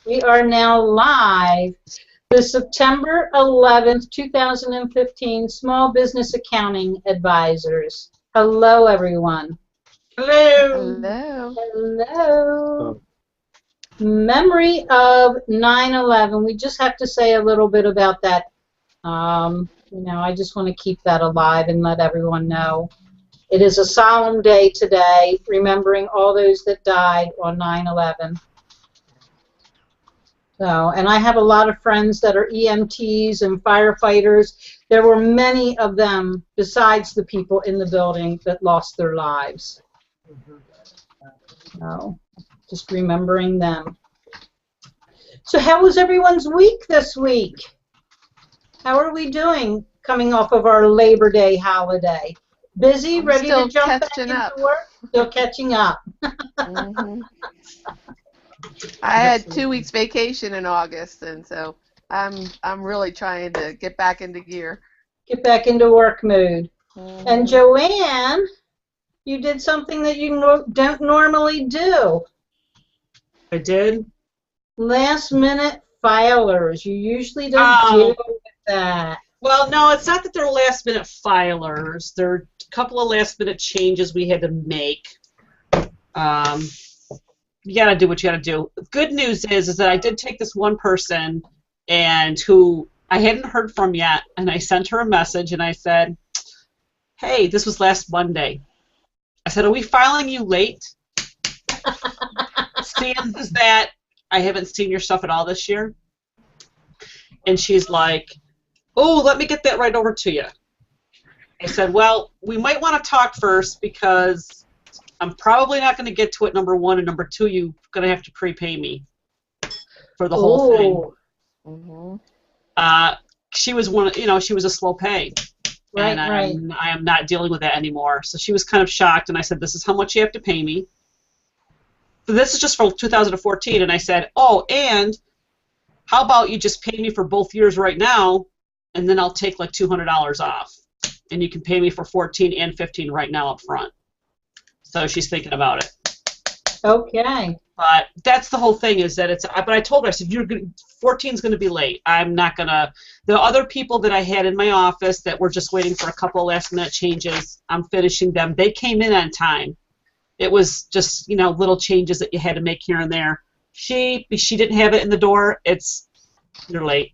We are now live. The September 11th, 2015 Small Business Accounting Advisors. Hello, everyone. Hello. Hello. Hello. Memory of 9/11. We just have to say a little bit about that. I just want to keep that alive and let everyone know. It is a solemn day today, remembering all those that died on 9/11. So, and I have a lot of friends that are EMTs and firefighters. There were many of them, besides the people in the building, that lost their lives. So, just remembering them. So how was everyone's week this week? How are we doing coming off of our Labor Day holiday? Busy, ready to jump back into work? Still catching up. I had 2 weeks vacation in August, and so I'm really trying to get back into gear. Get back into work mood. And Joanne, you did something that you don't normally do. I did? Last minute filers. You usually don't deal with that. Well, no, it's not that they're last minute filers. There are a couple of last minute changes we had to make. You gotta do what you gotta do. Good news is that I did take this one person and who I hadn't heard from yet, and I sent her a message and I said, hey, this was last Monday. I said, are we filing you late? Seeing as that I haven't seen your stuff at all this year. And she's like, oh, let me get that right over to you. I said, well, we might want to talk first because I'm probably not going to get to it, number one, and number two, you're going to have to prepay me for the whole thing. She was she was a slow pay. Right, and I am not dealing with that anymore. So she was kind of shocked, and I said, this is how much you have to pay me. So this is just for 2014, and I said, oh, and how about you just pay me for both years right now, and then I'll take like $200 off, and you can pay me for 14 and 15 right now up front. So she's thinking about it. Okay. But that's the whole thing is that it's. But I told her, I said, 14's going to be late. I'm not going to. The other people that I had in my office that were just waiting for a couple of last minute changes, I'm finishing them. They came in on time. It was just little changes that you had to make here and there. She didn't have it in the door. You're late.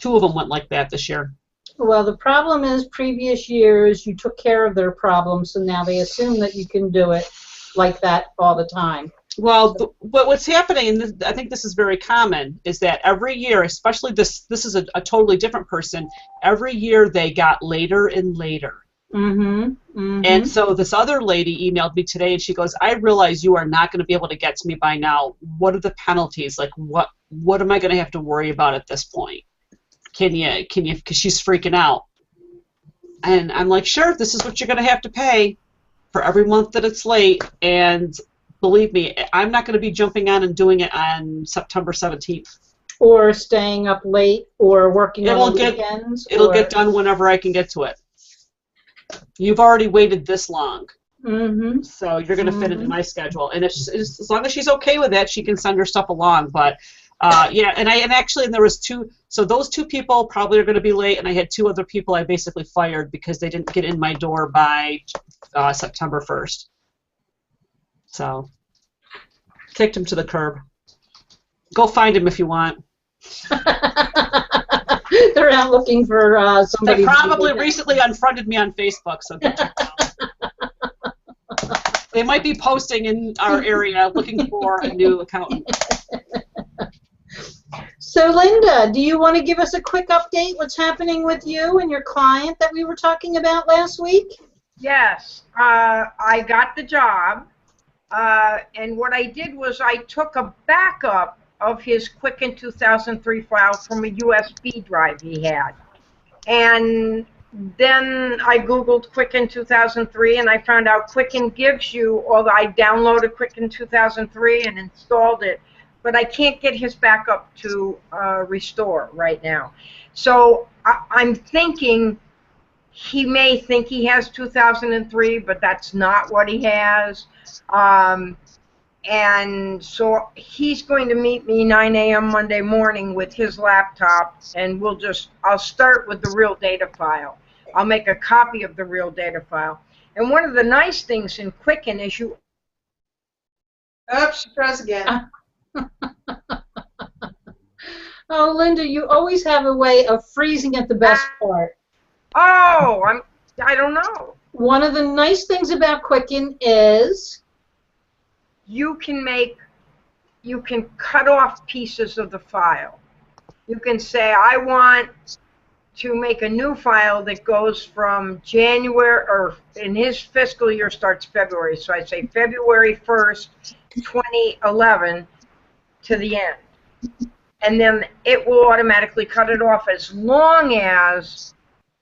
2 of them went like that this year. Well, the problem is previous years you took care of their problems, so now they assume that you can do it like that all the time. Well, but what's happening, and I think this is very common, is that every year, especially this is a totally different person, every year they got later and later. And so this other lady emailed me today, and she goes, I realize you are not going to be able to get to me by now. What are the penalties? Like, what am I going to have to worry about at this point? Can you, because she's freaking out. And I'm like, sure, this is what you're going to have to pay for every month that it's late. And believe me, I'm not going to be jumping on and doing it on September 17th. Or staying up late or working on the weekends. It'll get done whenever I can get to it. You've already waited this long. So you're going to fit into my schedule. And as long as she's okay with that, she can send her stuff along. But yeah, and there was 2. So those 2 people probably are going to be late, and I had 2 other people I basically fired because they didn't get in my door by September 1st. So kicked him to the curb. Go find him if you want. They're out looking for somebody. They probably recently unfriended me on Facebook, so go check it out. They might be posting in our area looking for a new accountant. So, Linda, do you want to give us a quick update? What's happening with you and your client that we were talking about last week? Yes, I got the job, and what I did was I took a backup of his Quicken 2003 file from a USB drive he had. And then I Googled Quicken 2003, and I found out Quicken gives you, although I downloaded Quicken 2003 and installed it, but I can't get his backup to restore right now. So I'm thinking he may think he has 2003, but that's not what he has. And so he's going to meet me 9 a.m. Monday morning with his laptop, and I'll start with the real data file. I'll make a copy of the real data file. And one of the nice things in Quicken is you... Oh, she froze again. Oh, Linda, you always have a way of freezing at the best part. Oh, I don't know. One of the nice things about Quicken is you can cut off pieces of the file. You can say, I want to make a new file that goes from January, or in his fiscal year starts February, so I say February 1st, 2011 to the end. And then it will automatically cut it off as long as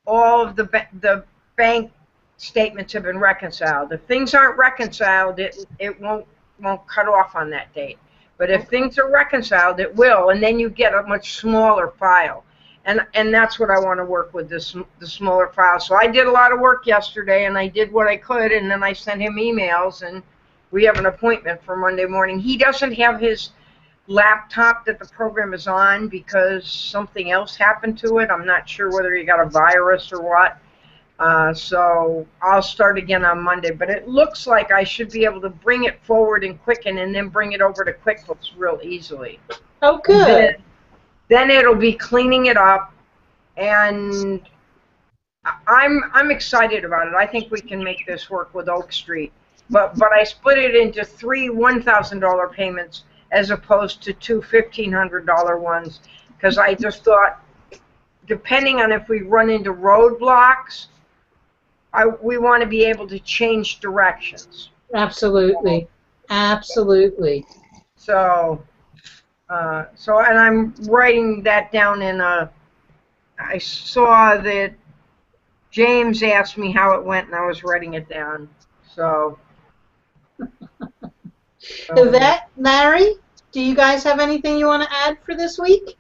all of the bank statements have been reconciled. If things aren't reconciled, it won't cut off on that date. But if things are reconciled, it will, and then you get a much smaller file. And that's what I want to work with, the smaller file. So I did a lot of work yesterday, and I did what I could, and then I sent him emails, and we have an appointment for Monday morning. He doesn't have his laptop that the program is on because something else happened to it. I'm not sure whether he got a virus or what. So I'll start again on Monday. But it looks like I should be able to bring it forward in Quicken and then bring it over to QuickBooks real easily. oh, good. Then it'll be cleaning it up, and I'm excited about it. I think we can make this work with Oak Street. But I split it into 3 $1,000 payments as opposed to 2 $1,500 ones, because I just thought, depending on if we run into roadblocks, we want to be able to change directions. Absolutely. Absolutely. So, and I'm writing that down in I saw that James asked me how it went, and I was writing it down. So. Yvette, Larry, do you guys have anything you want to add for this week?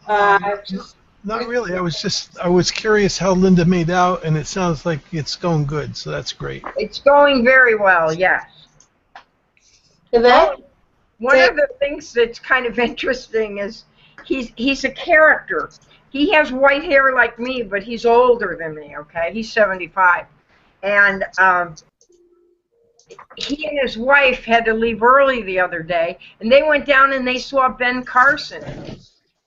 Not really. I was curious how Linda made out, and it sounds like it's going good, so that's great. It's going very well, yes. Yvette? One of the things that's kind of interesting is he's a character. He has white hair like me, but he's older than me, okay? He's 75. And he and his wife had to leave early the other day, and they went down and they saw Ben Carson.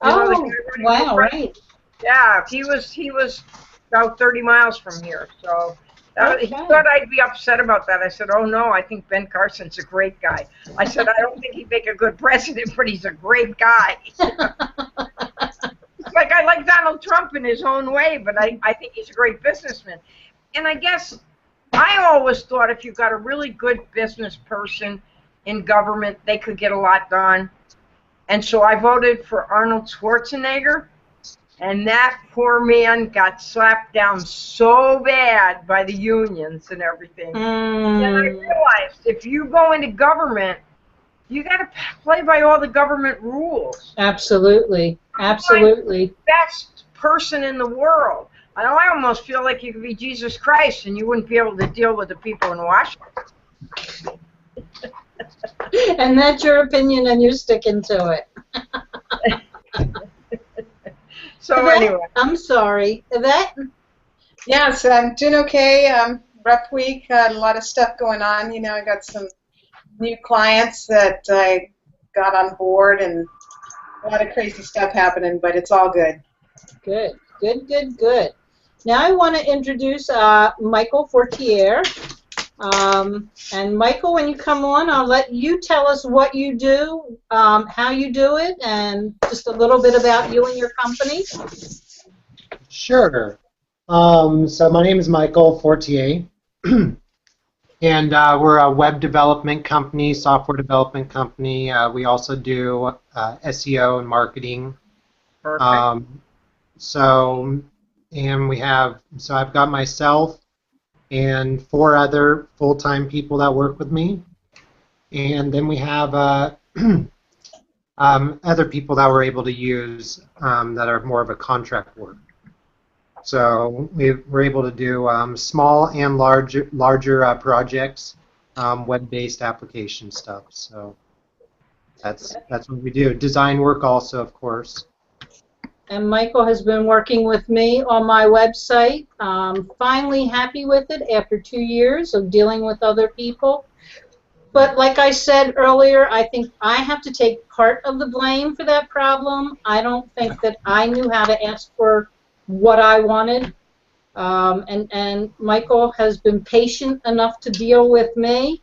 Oh, wow, right. Yeah, he was about 30 miles from here, so he thought I'd be upset about that. I said, oh no, I think Ben Carson's a great guy. I said, I don't think he'd make a good president, but he's a great guy. Like, I like Donald Trump in his own way, but I think he's a great businessman. And I guess I always thought if you got a really good business person in government, they could get a lot done. And so I voted for Arnold Schwarzenegger, and that poor man got slapped down so bad by the unions and everything. And I realized if you go into government, you got to play by all the government rules. Absolutely. Absolutely. The best person in the world. I almost feel like you could be Jesus Christ and you wouldn't be able to deal with the people in Washington. And that's your opinion, and you're sticking to it. So Yvette, anyway. I'm sorry. Yvette? Yes, I'm doing okay. Rough week, a lot of stuff going on. You know, I got some new clients that I got on board, and a lot of crazy stuff happening, but it's all good. Good, good, good, good. Now I want to introduce Michael Fortier. And Michael, when you come on, I'll let you tell us what you do, how you do it, and just a little bit about you and your company. Sure. So my name is Michael Fortier, and we're a web development company, software development company. We also do SEO and marketing. Perfect. So I've got myself and 4 other full-time people that work with me, and then we have other people that we're able to use that are more of a contract work. So we're able to do small and larger projects. web-based application stuff. So that's what we do. Design work also, of course. And Michael has been working with me on my website. Finally happy with it after 2 years of dealing with other people. But like I said earlier, I think I have to take part of the blame for that problem. I don't think that I knew how to ask for what I wanted. And Michael has been patient enough to deal with me.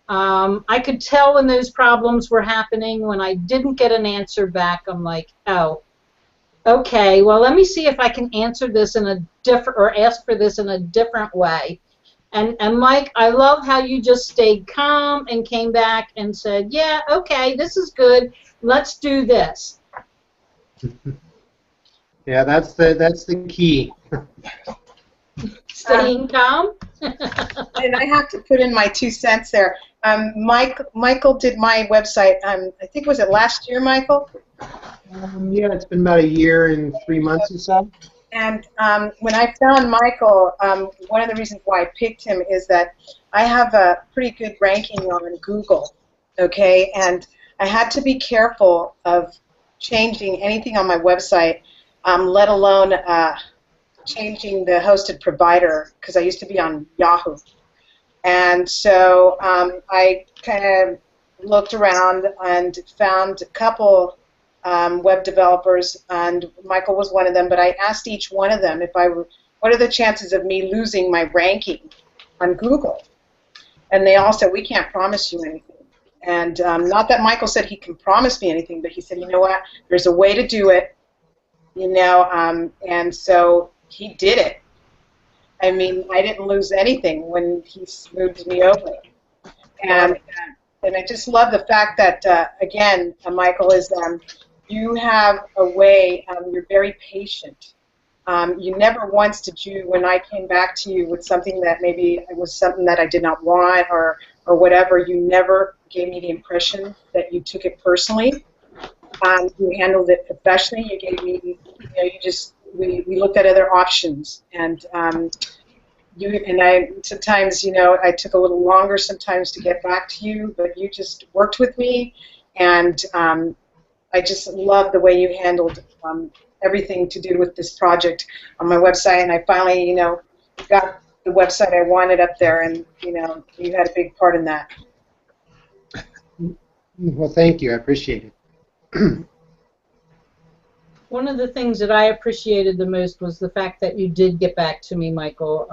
I could tell when those problems were happening. When I didn't get an answer back, I'm like, oh, okay, well, let me see if I can answer this in a different, or ask for this in a different way. And Mike, I love how you just stayed calm and came back and said, yeah, okay, this is good. Let's do this. Yeah, that's the key. Staying calm. And I have to put in my 2 cents there. Michael did my website. I think was it last year, Michael? Yeah, it's been about a year and 3 months or so. And when I found Michael, one of the reasons why I picked him is that I have a pretty good ranking on Google, okay? And I had to be careful of changing anything on my website, let alone changing the hosted provider, because I used to be on Yahoo. And so I kind of looked around and found a couple web developers, and Michael was one of them, but I asked each one of them what are the chances of me losing my ranking on Google? And they all said, we can't promise you anything. And not that Michael said he can promise me anything, but he said, you know what, there's a way to do it, you know, and so he did it. I mean, I didn't lose anything when he smoothed me over. And I just love the fact that, again, Michael, is you have a way, you're very patient. You never once did you, when I came back to you with something that maybe it was something that I did not want or whatever, you never gave me the impression that you took it personally. You handled it professionally. You gave me, you know, you just, we looked at other options. And I sometimes, you know, I took a little longer sometimes to get back to you, but you just worked with me, and I just love the way you handled everything to do with this project on my website, and I finally, you know, got the website I wanted up there, and, you know, you had a big part in that. Well, thank you. I appreciate it. One of the things that I appreciated the most was the fact that you did get back to me, Michael.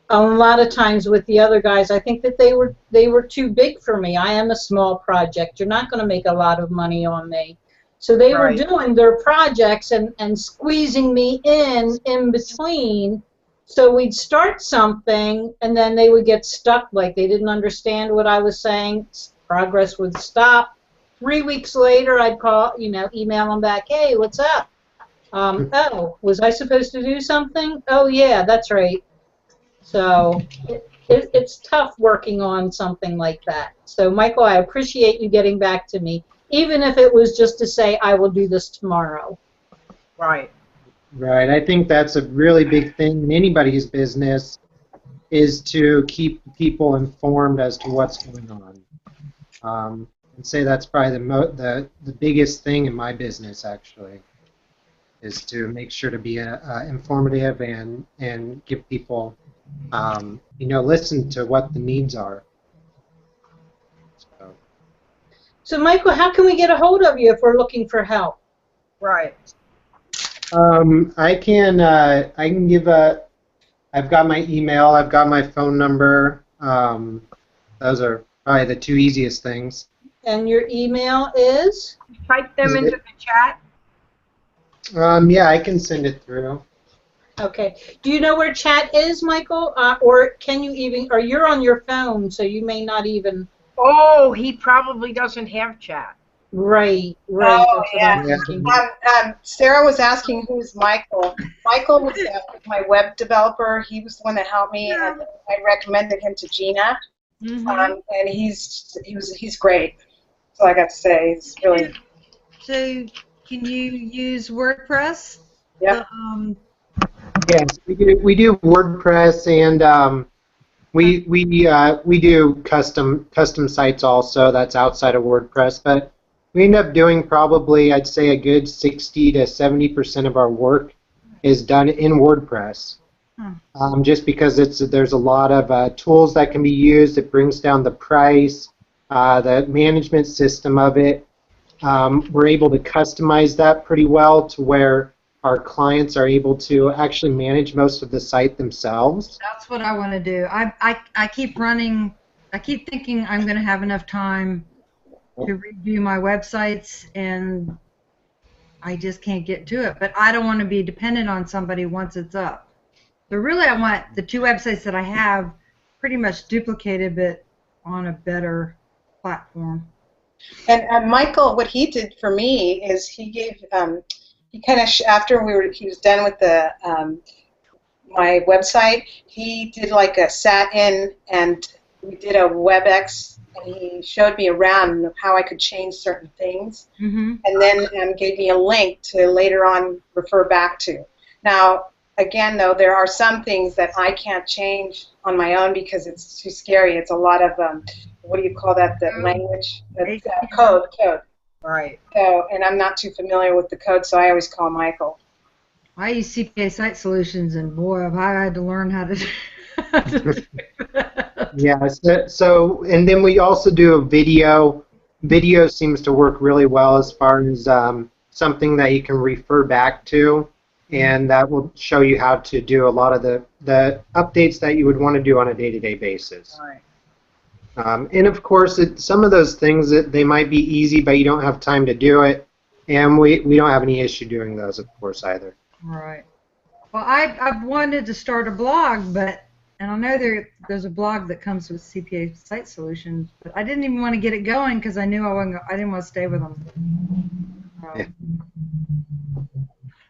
A lot of times with the other guys, I think that they were too big for me. I am a small project. You're not going to make a lot of money on me. So they were doing their projects and squeezing me in between. So we'd start something, and then they would get stuck, like they didn't understand what I was saying. Progress would stop. 3 weeks later, I'd call, you know, email them back, hey, what's up? Oh, was I supposed to do something? Oh, yeah, that's right. So it's tough working on something like that. So, Michael, I appreciate you getting back to me, even if it was just to say, I will do this tomorrow. Right. Right. I think that's a really big thing in anybody's business, is to keep people informed as to what's going on. And say that's probably the biggest thing in my business, actually, is to make sure to be informative and give people, you know, listen to what the needs are. So, Michael, how can we get a hold of you if we're looking for help? Right. I can give I've got my email, I've got my phone number. Those are probably the 2 easiest things. And your email is? Type them into the chat. Yeah, I can send it through. Okay. Do you know where chat is, Michael? Or can you even, or you're on your phone, so you may not even. Oh, he probably doesn't have chat. Right. Oh, That's yeah. Sarah was asking who's Michael. Michael was my web developer. He was the one that helped me, and I recommended him to Gina. And he's great. That's all I got to say. He's really. So, can you use WordPress? Yep. Yes, we do WordPress, and We do custom sites also. That's outside of WordPress, but we end up doing probably, I'd say, a good 60 to 70% of our work is done in WordPress. Just because there's a lot of tools that can be used. It brings down the price, the management system of it. We're able to customize that pretty well to where our clients are able to actually manage most of the site themselves. That's what I want to do. I keep running. I keep thinking I'm going to have enough time to review my websites, and I just can't get to it. But I don't want to be dependent on somebody once it's up. So really, I want the 2 websites that I have pretty much duplicated, but on a better platform. And Michael, what he did for me is he gave he kind of after he was done with the my website, he did like a sat in and we did a WebEx, and he showed me around how I could change certain things, and then gave me a link to later on refer back to. Now, again, though, there are some things that I can't change on my own because it's too scary. It's a lot of what do you call that? The language, code. Right. So, and I'm not too familiar with the code, so I always call Michael. I use CPA Site Solutions, and boy, have I had to learn how to do that. Yeah. So, and then we also do a video. Video seems to work really well as far as something that you can refer back to, and that will show you how to do a lot of the updates that you would want to do on a day-to-day basis. Right. And of course, some of those things that they might be easy, but you don't have time to do it, and we don't have any issue doing those, of course, either. Right. Well, I've wanted to start a blog, and I know there's a blog that comes with CPA Site Solutions, but I didn't even want to get it going because I knew I didn't want to stay with them. Yeah.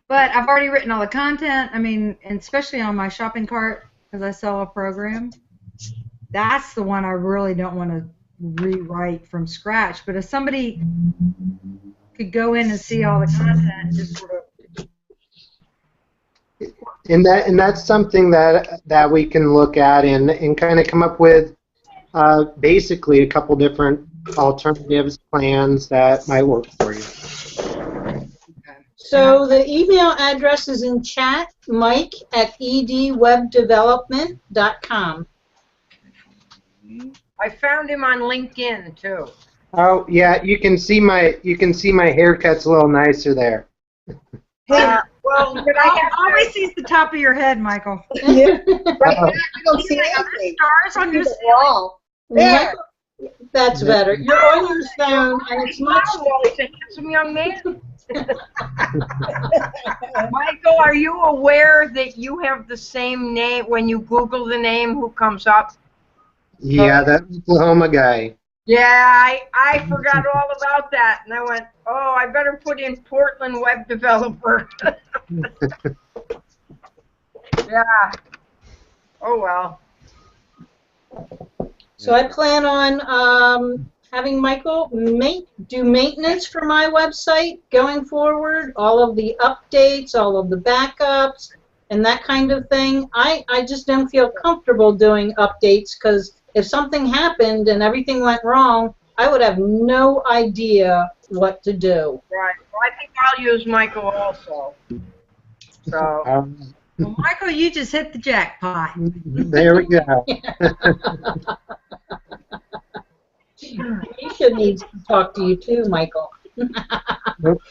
But I've already written all the content. I mean, and especially on my shopping cart because I sell a program. That's the one I really don't want to rewrite from scratch. But if somebody could go in and see all the content and just sort of. And that's something that we can look at and kind of come up with basically a couple different alternatives, plans that might work for you. So the email address is in chat, mike@edwebdevelopment.com. I found him on LinkedIn too. Oh yeah, you can see my haircut's a little nicer there. Well, but I always sees the top of your head, Michael. Yeah. Right now, I don't see anything. Stars on your wall. There. That's better. You're on your phone, and it's much. He's a handsome young man. Michael, are you aware that you have the same name when you Google the name? Who comes up? Yeah, that Oklahoma guy. Yeah, I forgot all about that, and I went, oh, I better put in Portland web developer. Yeah. Oh well. So I plan on having Michael do maintenance for my website going forward, all of the updates, all of the backups, and that kind of thing. I just don't feel comfortable doing updates because if something happened and everything went wrong, I would have no idea what to do. Right. Well, I think I'll use Michael also. So. Well, Michael, you just hit the jackpot. There we go. Misha needs to talk to you too, Michael.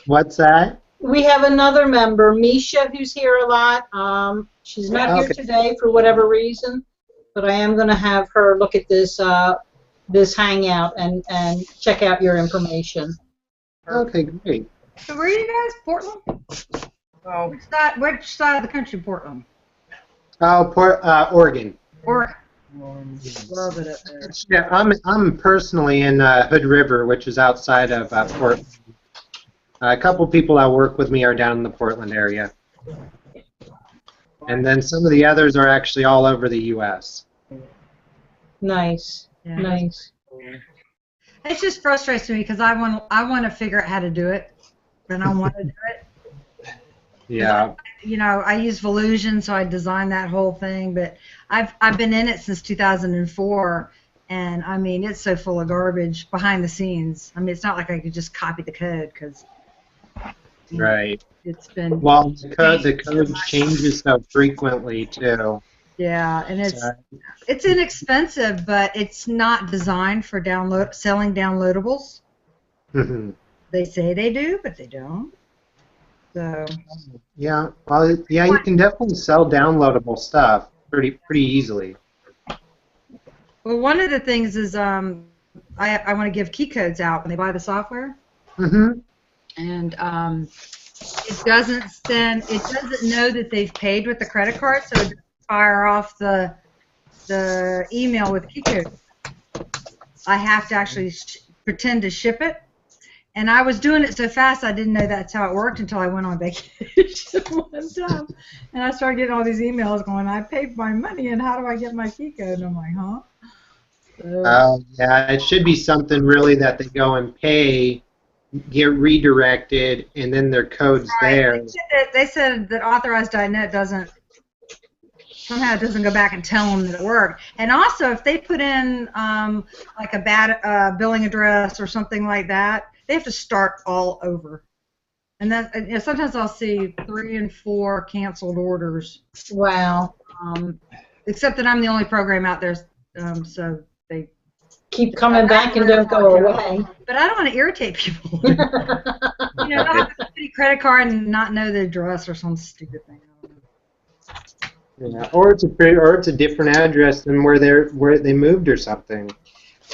What's that? We have another member, Misha, who's here a lot. She's not here today for whatever reason, but I am going to have her look at this this hangout and check out your information. Okay, great. So where are you guys? Portland? Oh. Which side of the country, Portland? Oh, Oregon. Oregon. Love it up there. Yeah, I'm personally in Hood River, which is outside of Portland. A couple people that work with me are down in the Portland area. And then some of the others are actually all over the U.S. Nice, Yeah. nice. It just frustrates me because I want to figure out how to do it, and I want to do it. Yeah. I use Volusion, so I designed that whole thing. But I've been in it since 2004, and I mean it's so full of garbage behind the scenes. I mean it's not like I could just copy the code because Right. it's been Well, the code changes so frequently too. yeah, and So, it's inexpensive, but it's not designed for selling downloadables. mhm. They say they do, but they don't. So Yeah. Well, yeah, you can definitely sell downloadable stuff pretty easily. well, one of the things is I want to give key codes out when they buy the software. Mhm. And it doesn't know that they've paid with the credit card, so it doesn't fire off the email with key code. I have to actually pretend to ship it, and I was doing it so fast I didn't know that's how it worked until I went on vacation one time, and I started getting all these emails going, I paid my money, and how do I get my key code? And I'm like, huh? So, Yeah, it should be something really that they go and pay, get redirected, and then their code's there. They said that authorized.net doesn't go back and tell them that it worked. And also, if they put in like a bad billing address or something like that, they have to start all over. And then sometimes I'll see 3 and 4 canceled orders. Wow. Except that I'm the only program out there, so they Keep coming back and don't go away. But I don't want to irritate people. They'll have a city credit card and not know the address or some stupid thing. Yeah, or it's a different address than where they moved or something.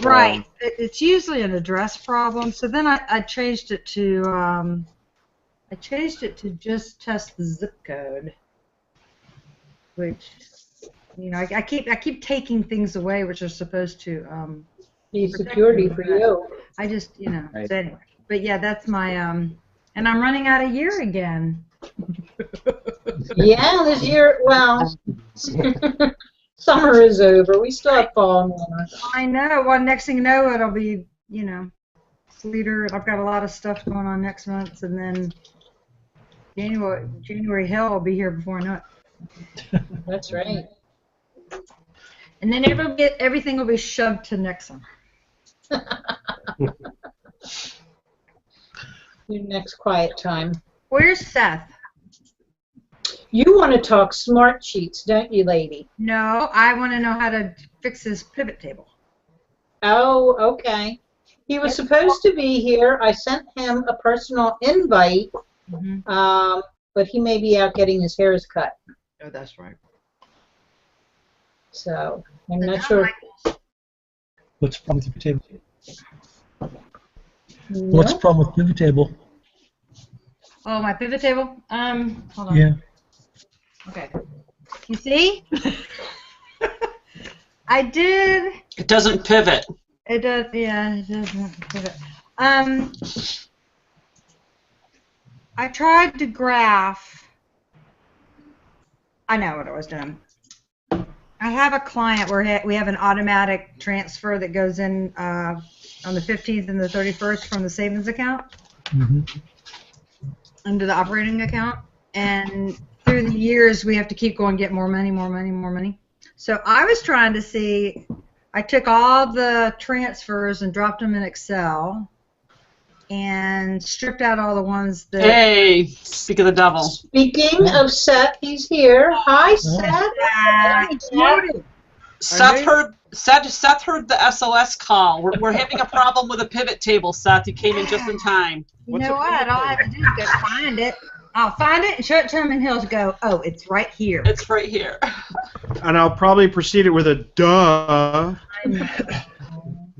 Right. It's usually an address problem. So then I changed it to just test the zip code, which I keep taking things away which are supposed to Be security for you. I just Right. So anyway. But yeah, that's my and I'm running out of year again. Yeah, this year, well, summer is over. We still have fall and winter. I know. Well, next thing you know, it'll be, sleeter. I've got a lot of stuff going on next month, and then January hell will be here before I know it. That's right. And then everything will be shoved to next summer. Your next quiet time. Where's Seth? You want to talk smart sheets, don't you, lady? No, I want to know how to fix his pivot table. Oh, okay. He was supposed to be here. I sent him a personal invite, but he may be out getting his hairs cut. Oh, that's right. So I'm not sure. What's the problem with your table? No. What's the problem with pivot table? Oh, my pivot table? Hold on. Yeah. Okay. You see? I did. It doesn't pivot. It does, yeah, it doesn't pivot. I tried to graph. I know what I was doing. I have a client where we have an automatic transfer that goes in on the 15th and the 31st from the savings account into the operating account. And through the years, we have to keep going, get more money, more money, more money. So I was trying to see, I took all the transfers and dropped them in Excel and stripped out all the ones that... Hey, speak of the devil. Speaking of Seth, he's here. Hi, Seth. Seth heard the SOS call. We're having a problem with a pivot table, Seth. You came in just in time. You know what? All I have to do is go find it. I'll find it and show it to him, and he'll go, oh, it's right here. It's right here. And I'll probably proceed it with a duh.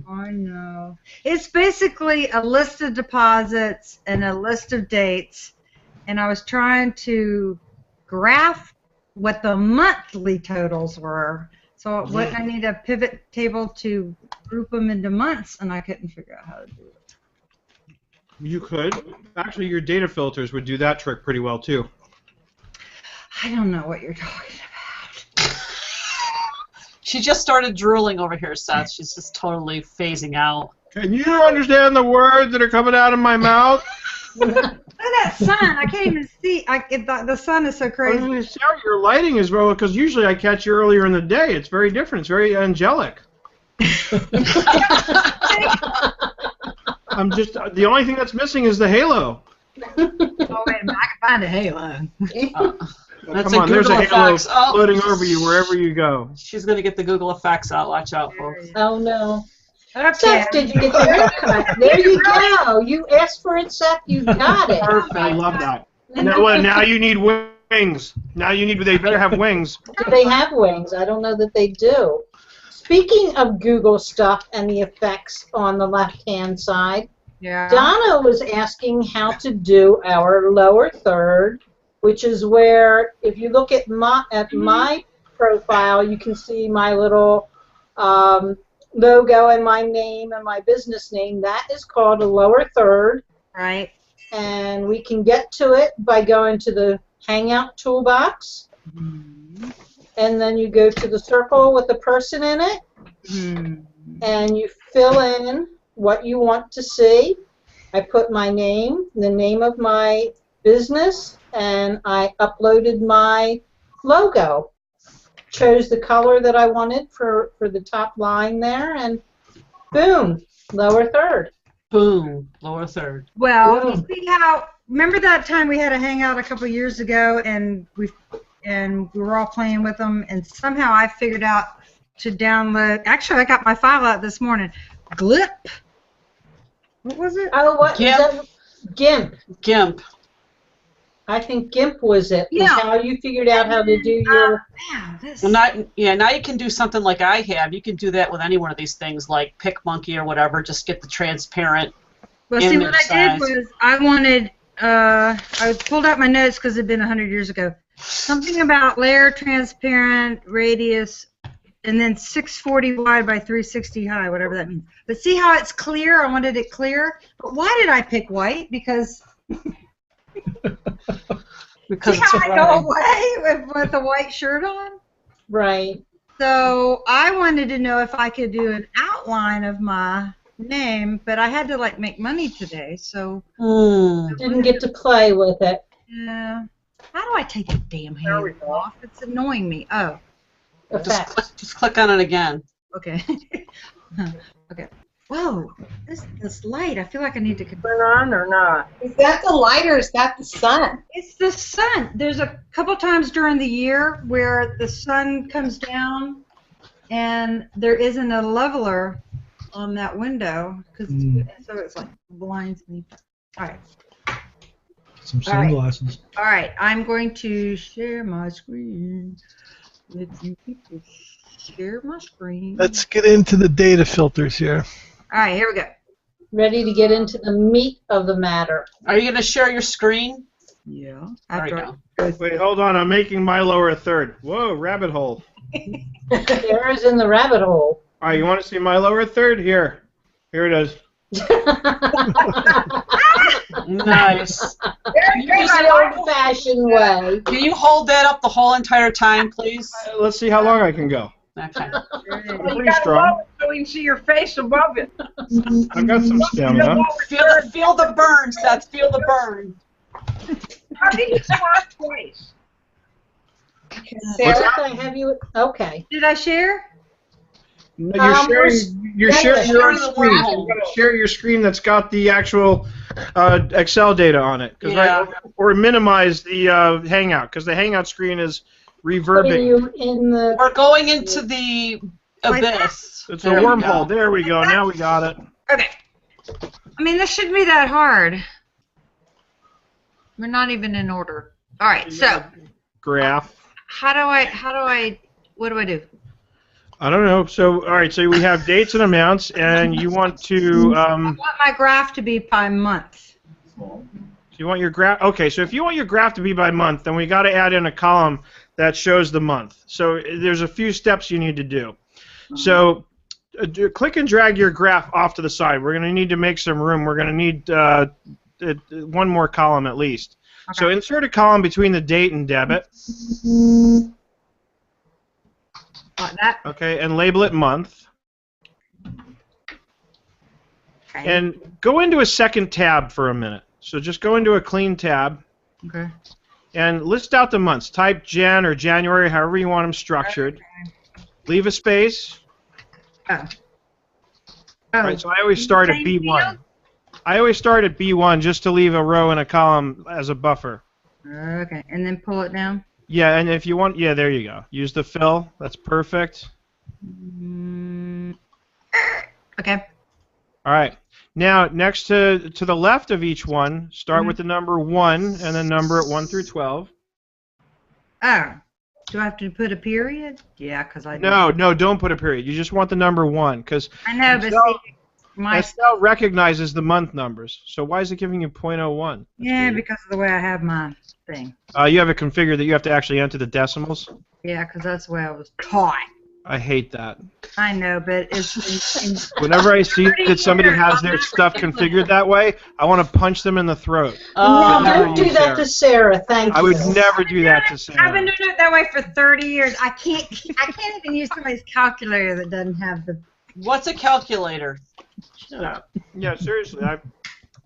I know. It's basically a list of deposits and a list of dates, and I was trying to graph what the monthly totals were. So I need a pivot table to group them into months, and I couldn't figure out how to do it. You could. Actually, your data filters would do that trick pretty well, too. I don't know what you're talking about. She just started drooling over here, Seth. She's just totally phasing out. Can you understand the words that are coming out of my mouth? that sun. I can't even see. The sun is so crazy. Sarah, your lighting is well, because usually I catch you earlier in the day. It's very different. It's very angelic. I'm just the only thing that's missing is the halo. Oh wait a minute, I can find a halo. That's Come on, there's a Google halo effects. Oh, floating over you wherever you go. she's gonna get the Google effects out. Watch out, folks. Oh no. Okay. Seth, did you get your haircut? There you go. You asked for it, Seth. You got it. Perfect. I love that. Now what? Now you need wings. Now you need. They better have wings. Do they have wings? I don't know that they do. Speaking of Google stuff and the effects on the left-hand side, Yeah. Donna was asking how to do our lower third, which is where, if you look at my profile, you can see my little logo and my name and my business name. That is called a lower third. Right. And we can get to it by going to the Hangout toolbox. And then you go to the circle with the person in it. And you fill in what you want to see. I put my name, the name of my business, and I uploaded my logo. Chose the color that I wanted for the top line there, and boom, lower third. Boom, lower third. Well, Yeah. you see how? Remember that time we had a hangout a couple years ago, and we were all playing with them, and somehow I figured out to download. Actually, I got my file out this morning. Glip. What was it? Oh, what? GIMP. Is that? GIMP. GIMP. I think GIMP was it. Was Yeah. how you figured out how to do your. Man, this. Well, now you can do something like I have. You can do that with any one of these things, like PicMonkey or whatever. Just get the transparent. Well, see, what image I did size. was I wanted. I pulled out my notes because it'd been 100 years ago. Something about layer, transparent, radius, and then 640 wide by 360 high, whatever that means. But see how it's clear? I wanted it clear. But why did I pick white? Because Because see it's how I right. go away with a white shirt on? Right. So I wanted to know if I could do an outline of my name, but I had to like make money today, so Didn't get to play with it. yeah. How do I take the damn halo off? It's annoying me. Oh, Effects. Just click on it again. okay. Okay. Whoa, this light. I feel like I need to. Turn on or not? Is that the light or is that the sun? It's the sun. There's a couple times during the year where the sun comes down, and there isn't a leveler on that window, so it's like blinds me. All right. Some All right. sunglasses. All right. I'm going to share my screen. Let you people share my screen. Let's get into the data filters here. All right. Here we go. Ready to get into the meat of the matter. Are you going to share your screen? Yeah. There we After go. Wait, hold on. I'm making my lower third. Whoa, rabbit hole. Sarah's in the rabbit hole. All right, you want to see my lower third? Here. Here it is. Nice. Use the old-fashioned way. Can you hold that up the whole entire time, please? Let's see how long I can go. Okay. Well, I'm you pretty gotta strong. lower it so we can see your face above it. I've got some stamina. Feel the burn, Seth. Feel the burn. How did you swap twice? Sarah? Seth, I have you. Okay. Did I share? No, you're sharing your own sharing the screen. world. You've got to share your screen that's got the actual Excel data on it, Yeah. or minimize the Hangout, because the Hangout screen is Putting reverbing. you in the. We're going into the abyss. It's a There we wormhole. go. There we go. Now we got it. Okay. I mean, this shouldn't be that hard. We're not even in order. All right. So, Graph. what do I do? I don't know. So, all right. So we have dates and amounts, and you want to. I want my graph to be by month. You want your graph? Okay. So if you want your graph to be by month, then we got to add in a column that shows the month. So there's a few steps you need to do. So click and drag your graph off to the side. We're going to need to make some room. We're going to need one more column at least. Okay. So insert a column between the date and debit. Like that. Okay, and label it month. Okay. And go into a second tab for a minute. So just go into a clean tab. Okay. And list out the months. Type Jan or January, however you want them structured. Okay. Leave a space. Oh. All right, so I always start at B1. I always start at B1 just to leave a row and a column as a buffer. Okay, and then pull it down? Yeah, and if you want, yeah, there you go. Use the fill. That's perfect. Okay. All right. Now, next to the left of each one, start with the number 1 and then number it 1 through 12. Oh. Do I have to put a period? Yeah, because I No, don't put a period. You just want the number 1 because I know, but see, Excel recognizes the month numbers. So why is it giving you 0.01? Yeah, because of the way I have my thing. You have it configured that you have to actually enter the decimals? Yeah, because that's the way I was taught. I hate that. I know, but it's... Whenever I see that somebody has their stuff configured that way, I want to punch them in the throat. No, don't do that to Sarah. Thank you. I would never do that to Sarah. I've been doing it that way for 30 years. I can't even use somebody's calculator that doesn't have the... What's a calculator? Shut up. Yeah, seriously, I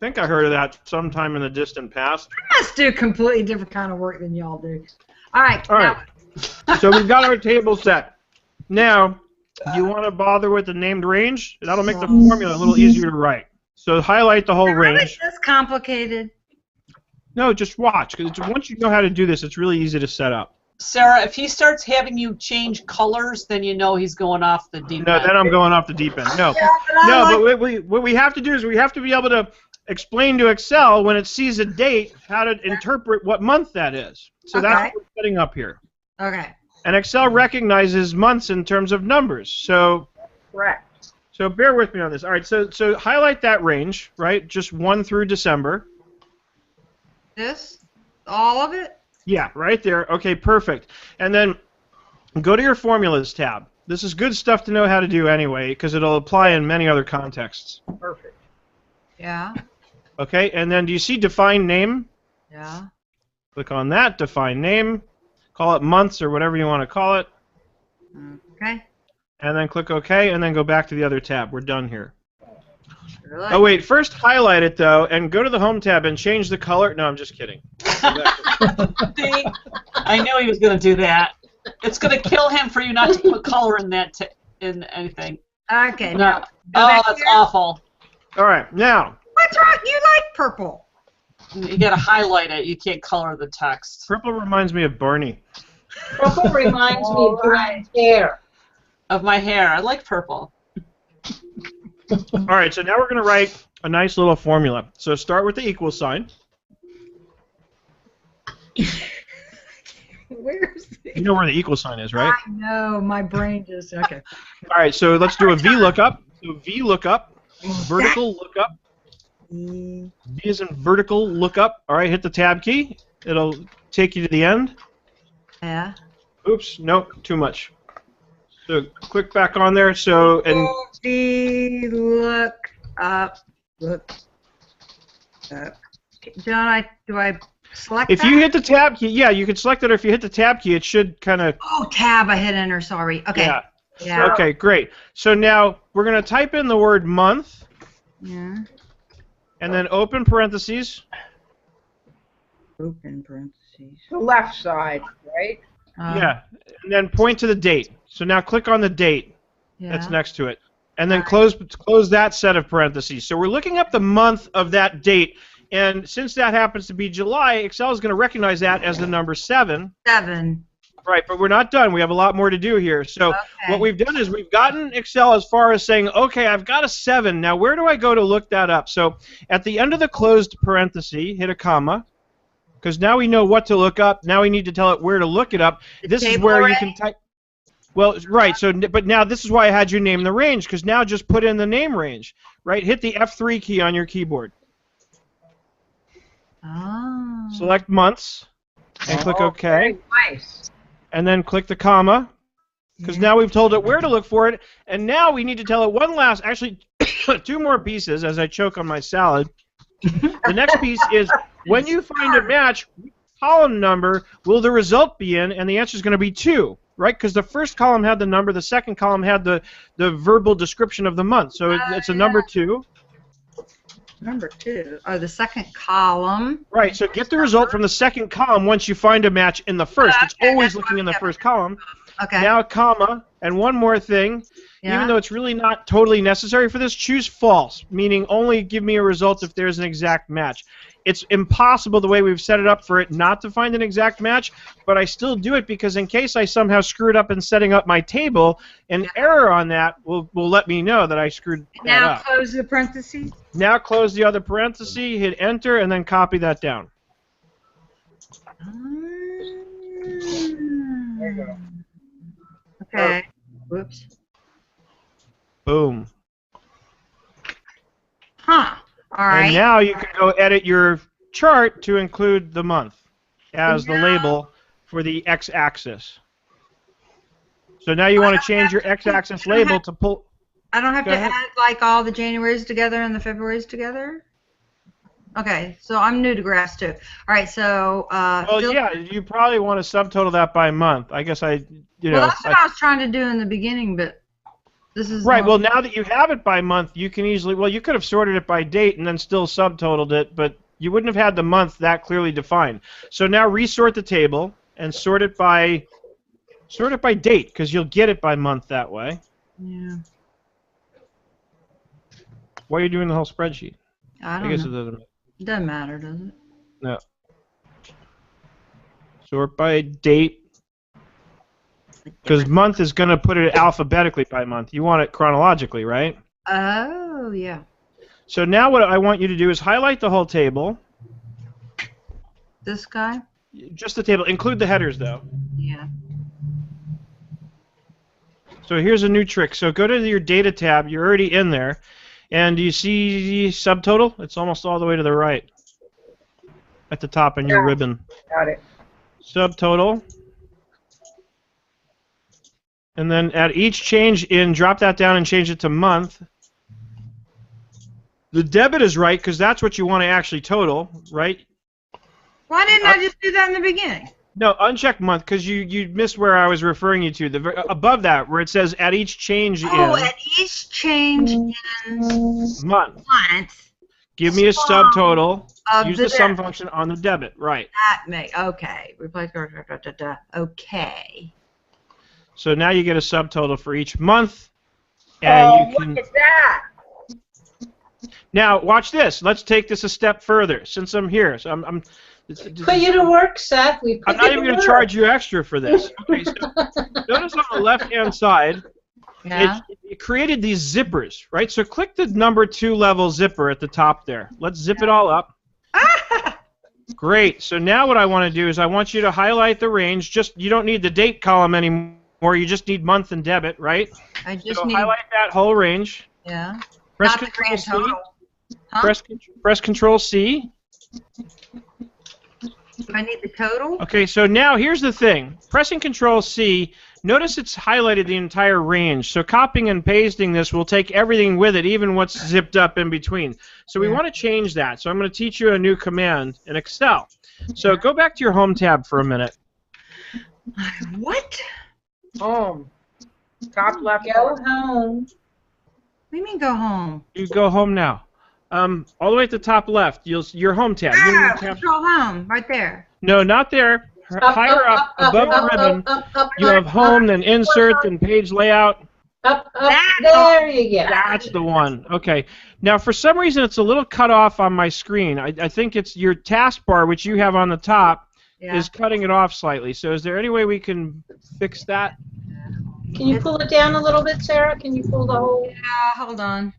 think I heard of that sometime in the distant past. I must do a completely different kind of work than y'all do. All right. All right. So we've got our table set. Now, do you want to bother with the named range? That'll make the formula a little easier to write. So highlight the whole range. That's complicated. No, just watch, because once you know how to do this, it's really easy to set up. Sarah, if he starts having you change colors, then you know he's going off the deep end. No, then I'm going off the deep end. No, but what we have to do is we have to be able to explain to Excel when it sees a date how to interpret what month that is. So that's what we're setting up here. Okay. And Excel recognizes months in terms of numbers. So Correct. So bear with me on this. All right, so highlight that range, right? Just 1 through December. This? All of it? Yeah, right there. Okay, perfect. And then go to your Formulas tab. This is good stuff to know how to do anyway, because it'll apply in many other contexts. Perfect. Yeah. Okay, and then do you see Define Name? Yeah. Click on that, Define Name. Call it months or whatever you want to call it. Okay. And then click OK, and then go back to the other tab. We're done here. Really? Oh, wait. First highlight it, though, and go to the Home tab and change the color. No, I'm just kidding. See, I knew he was going to do that. It's going to kill him for you not to put color in that in anything. Okay. No. Now, Oh, that's awful. All right, now. what's wrong? You like purple. You got to highlight it. You can't color the text. Purple reminds me of Barney. Purple reminds me of Brian's hair. Of my hair. I like purple. All right, so now we're going to write a nice little formula. So start with the equal sign. Where's the... You know where the equal sign is, right? I know. My brain just... Okay. All right, so let's do a VLOOKUP. So VLOOKUP, vertical lookup. V is in vertical lookup. All right, hit the tab key. It'll take you to the end. Yeah. Oops, nope, too much. So click back on there. So and Look up. John, do I select if that? you hit the tab key, yeah, you can select it. Or if you hit the tab key, it should kind of. Oh, tab. I hit enter. Sorry. Okay. Yeah. Yeah. Okay, great. So now we're going to type in the word month. Yeah. And then open parentheses. Open parentheses. The left side, right? Yeah. And then point to the date. So now click on the date that's next to it. And then close that set of parentheses. So we're looking up the month of that date. And since that happens to be July, Excel is going to recognize that as the number 7. 7. Right, but we're not done. We have a lot more to do here. So what we've done is we've gotten Excel as far as saying, okay, I've got a 7. Now where do I go to look that up? So at the end of the closed parenthesis, hit a comma, because now we know what to look up. Now we need to tell it where to look it up. This is where you can type. Well, right. So, but now this is why I had you name the range, because now just put in the name range. Right. Hit the F3 key on your keyboard. Oh. Select months and click OK. Very nice. And then click the comma, because now we've told it where to look for it, and now we need to tell it one last, actually, 2 more pieces as I choke on my salad. The next piece is, when you find a match, which column number will the result be in, and the answer is going to be 2, right? Because the first column had the number, the second column had the verbal description of the month, so it's a number 2. Number 2. Oh, the second column. Right, so get the result from the second column once you find a match in the first. It's always looking in the first column. Okay. Now, comma, and one more thing. Yeah. Even though it's really not totally necessary for this, choose false, meaning only give me a result if there's an exact match. It's impossible the way we've set it up for it not to find an exact match, but I still do it because in case I somehow screwed up in setting up my table, an error on that will let me know that I screwed that up. Now close the parentheses. Now close the other parenthesis, hit enter, and then copy that down. There you go. Okay. Whoops. Boom. Huh. All right. And now you can go edit your chart to include the month as the label for the x-axis. So now you want to change your x-axis label to pull. I don't have Go to ahead. add like all the Januaries together and the Februaries together? Okay, so I'm new to graphs too. All right, so Well, yeah, you probably want to subtotal that by month. I guess well, that's what I was trying to do in the beginning, but this is right. Well, now that you have it by month, you can easily. Well, you could have sorted it by date and then still subtotaled it, but you wouldn't have had the month that clearly defined. So now resort the table and sort it by date because you'll get it by month that way. Yeah. Why are you doing the whole spreadsheet? I don't guess know. it doesn't. It doesn't matter, does it? No. Sort by date. Because month is going to put it alphabetically by month. You want it chronologically, right? Oh, yeah. So now what I want you to do is highlight the whole table. This guy? Just the table. Include the headers, though. Yeah. So here's a new trick. So go to your data tab. You're already in there. And do you see subtotal? It's almost all the way to the right. At the top in your ribbon. Got it. Subtotal. And then at each change in, drop that down and change it to month. The debit is right because that's what you want to actually total, right? Why didn't I just do that in the beginning? No, uncheck month because you missed where I was referring you to. Above that, where it says at each change in. Oh, at each change in month. month. Give me a subtotal. Of Use the the sum debit. function on the debit. Right. That may okay. Replace okay. So now you get a subtotal for each month, and you can. Look at that! Now watch this. Let's take this a step further. Since I'm here, so I'm Put you to work, Seth. We put I'm not you even to going to work. charge you extra for this. Okay, so notice on the left-hand side, Yeah. it created these zippers, right? So click the number 2 level zipper at the top there. Let's zip it all up. Great. So now what I want to do is I want you to highlight the range. Just you don't need the date column anymore. You just need month and debit, right? I just So need. highlight that whole range. Yeah. Press Not the Control grand C. total. Huh? Press Control C. Do I need the total? Okay, so now here's the thing. Pressing Control C, notice it's highlighted the entire range. So copying and pasting this will take everything with it, even what's zipped up in between. So we want to change that. So I'm going to teach you a new command in Excel. So go back to your Home tab for a minute. What? Home. Top left. Go home. What do you mean go home? You go home now. All the way at the top left, your Home tab. Control home, right there. No, not there. Higher up, above the ribbon, you have Home, then Insert, then Page Layout. Up, there you go. That's the one. Okay. Now, for some reason, it's a little cut off on my screen. I think it's your taskbar, which you have on the top, is cutting it off slightly. So is there any way we can fix that? Can you pull it down a little bit, Sarah? Can you pull the whole... Yeah, hold on.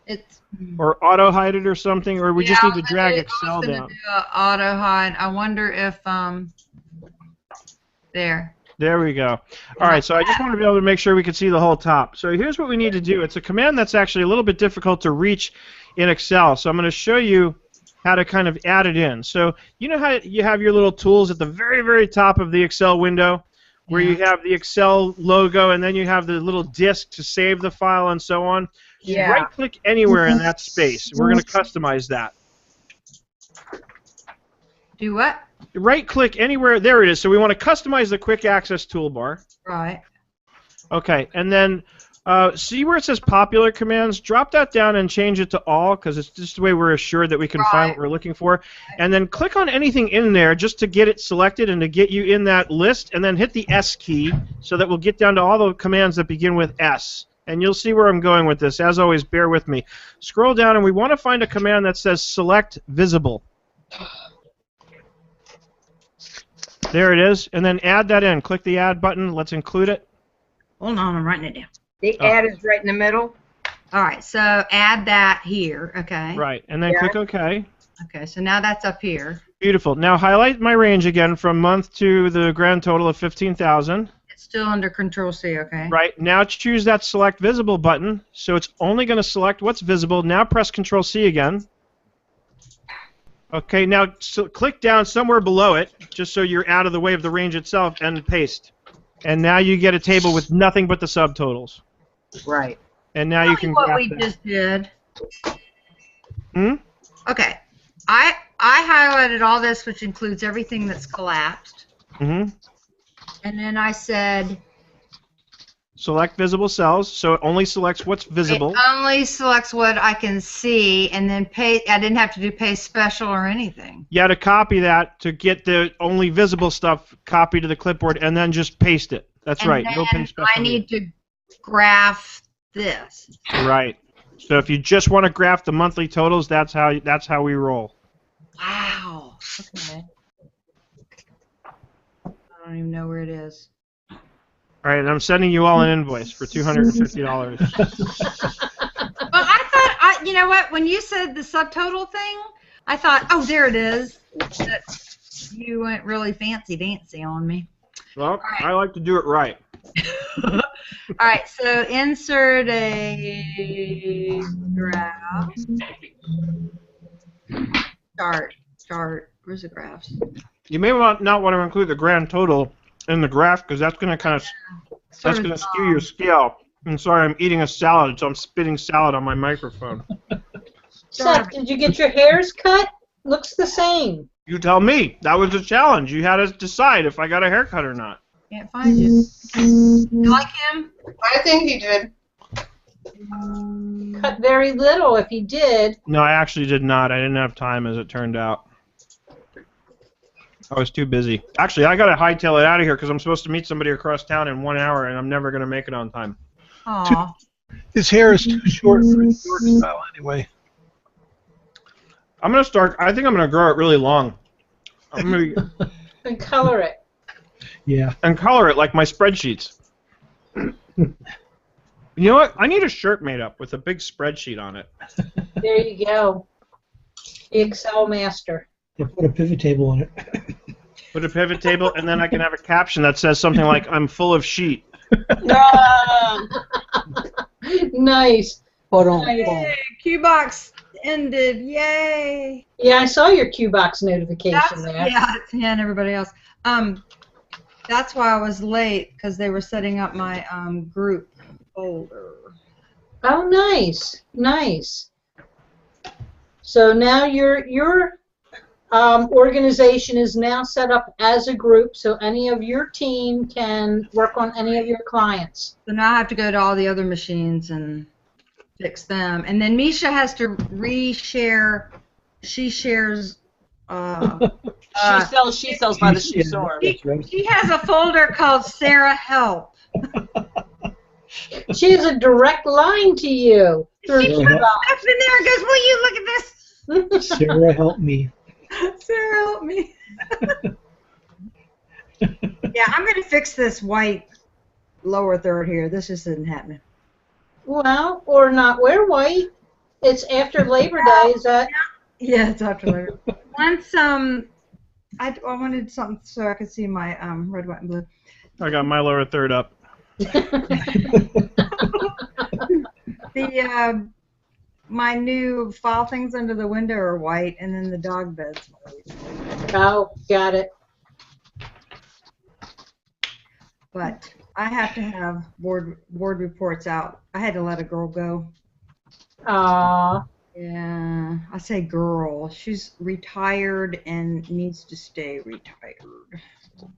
It's... Or auto-hide it or something? Or we just need to drag Excel down? Auto-hide. I wonder if... There. There we go. All right, so I just wanted to be able to make sure we could see the whole top. So here's what we need to do. It's a command that's actually a little bit difficult to reach in Excel. So I'm going to show you how to kind of add it in. So you know how you have your little tools at the very, very top of the Excel window where you have the Excel logo and then you have the little disk to save the file and so on? Yeah. Right-click anywhere in that space. We're going to customize that. Do what? Right-click anywhere. There it is. So we want to customize the quick access toolbar. Right. Okay, and then See where it says popular commands? Drop that down and change it to all, because it's just the way we're assured that we can find what we're looking for. And then click on anything in there just to get it selected and to get you in that list, and then hit the S key so that we'll get down to all the commands that begin with S. And you'll see where I'm going with this. As always, bear with me. Scroll down, and we want to find a command that says select visible. There it is. And then add that in. Click the add button. Let's include it. Hold on, I'm writing it down. The add is right in the middle. All right, so add that here, okay. Right, and then click OK. Okay, so now that's up here. Beautiful. Now highlight my range again from month to the grand total of 15,000. It's still under Control C, okay. Right, now choose that Select Visible button, so it's only going to select what's visible. Now press Control C again. Okay, now click down somewhere below it, just so you're out of the way of the range itself, and paste. And now you get a table with nothing but the subtotals. Right. And now you can what graph we that. just did. Hmm? Okay, I highlighted all this, which includes everything that's collapsed. Mm-hmm. And then I said... Select visible cells, so it only selects what's visible. It only selects what I can see, and then I didn't have to do paste special or anything. You had to copy that to get the only visible stuff copied to the clipboard, and then just paste it. That's And right. then No paste special. I need to graph this. Right. So if you just want to graph the monthly totals, that's how we roll. Wow. Okay. I don't even know where it is. All right, and I'm sending you all an invoice for $250. Well, I thought, you know what? When you said the subtotal thing, I thought, oh, there it is. That you went really fancy dancy on me. Well, I like to do it right. All right, so insert a graph. Chart. Where's the graphs? You may not want to include the grand total in the graph, because that's going to skew your scale. I'm sorry, I'm eating a salad, so I'm spitting salad on my microphone. Seth, did you get your hairs cut? Looks the same. You tell me. That was a challenge. You had to decide if I got a haircut or not. Can't find you. You like him? I think he did. Cut very little if he did. No, I actually did not. I didn't have time, as it turned out. I was too busy. Actually, I got to hightail it out of here because I'm supposed to meet somebody across town in 1 hour, and I'm never going to make it on time. Aw. His hair is too short for his York style anyway. I'm going to start. I think I'm going to grow it really long. I'm going to And color it. Yeah. and color it like my spreadsheets. You know what? I need a shirt made up with a big spreadsheet on it. There you go. The Excel master. Yeah, put a pivot table on it. Put a pivot table, and then I can have a caption that says something like, "I'm full of sheet." Nice. Hold on. Yay, Q-Box ended. Yay. Yeah, I saw your Q-Box notification there. Yeah, and everybody else. That's why I was late, because they were setting up my group folder. Oh, nice. Nice. So now your organization is now set up as a group, so any of your team can work on any of your clients. So now I have to go to all the other machines and fix them. And then Misha has to reshare. She shares. She sells by the she sword. She has a folder called Sarah Help. She has a direct line to you. She puts stuff in there and goes, "Will you look at this?" Sarah, help me. Sarah, help me. Yeah, I'm going to fix this white lower third here. This just isn't happening. Well, or not wear white. It's after Labor Day, is that? Yeah, it's after Labor. Once, I wanted something so I could see my red, white, and blue. I got my lower third up. My new file things under the window are white, and then the dog beds. Oh, got it. But I have to have board reports out. I had to let a girl go. Aww. Yeah, I say girl. She's retired and needs to stay retired.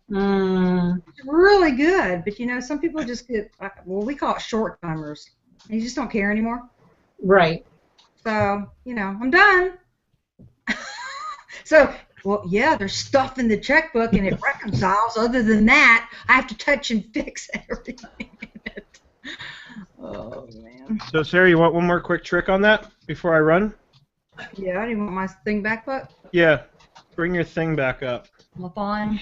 It's really good, but you know, some people just get, well, we call it short timers. You just don't care anymore. Right. So, you know, I'm done. So, well, yeah, there's stuff in the checkbook and it reconciles. Other than that, I have to touch and fix everything in it. Oh, man. So, Sarah, you want one more quick trick on that before I run? Yeah, do you want my thing back up? Yeah. Bring your thing back up. Flip on.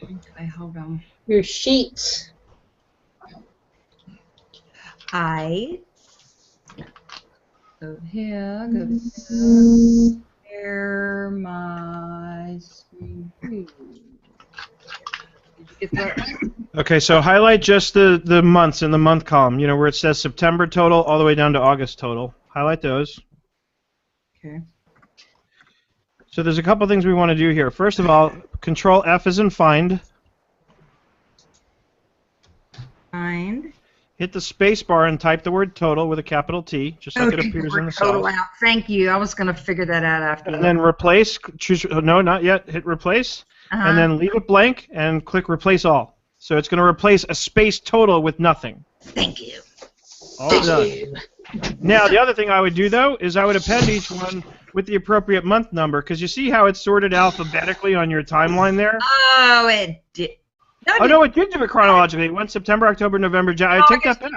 Okay, hold on. Your sheets. I go here, go here, share my screen. Did you get that? Okay, so highlight just the months in the month column, you know, where it says September total all the way down to August total. Highlight those. Okay. So there's a couple things we want to do here. First of all, Control F is in Find. Find. Hit the space bar and type the word total with a capital T, just like it appears in the cell. Total out. Thank you. I was going to figure that out after. And then replace. Choose. No, not yet. Hit replace. And then leave it blank and click replace all. So it's going to replace a space total with nothing. Thank you. All done. Now, the other thing I would do, though, is I would append each one with the appropriate month number, because you see how it's sorted alphabetically on your timeline there? Oh, it did. No, it did do it chronologically. It went September, October, November, January. I take that back.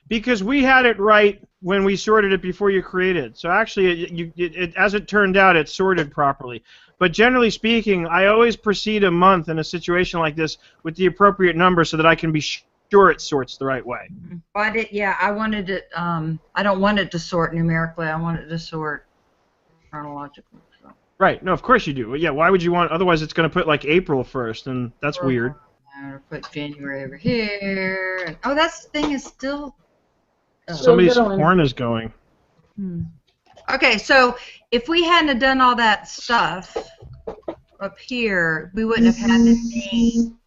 Because we had it right when we sorted it before you created. So actually, as it turned out, it sorted properly. But generally speaking, I always precede a month in a situation like this with the appropriate number so that I can be sure it sorts the right way. But yeah, I wanted it. I don't want it to sort numerically. I want it to sort chronologically. So. Right. No, of course you do. Yeah. Why would you want? Otherwise, it's going to put like April first, and that's weird. Put January over here. Oh, that thing is still. Somebody's horn is going. Okay, so if we hadn't done all that stuff up here, we wouldn't have had the name.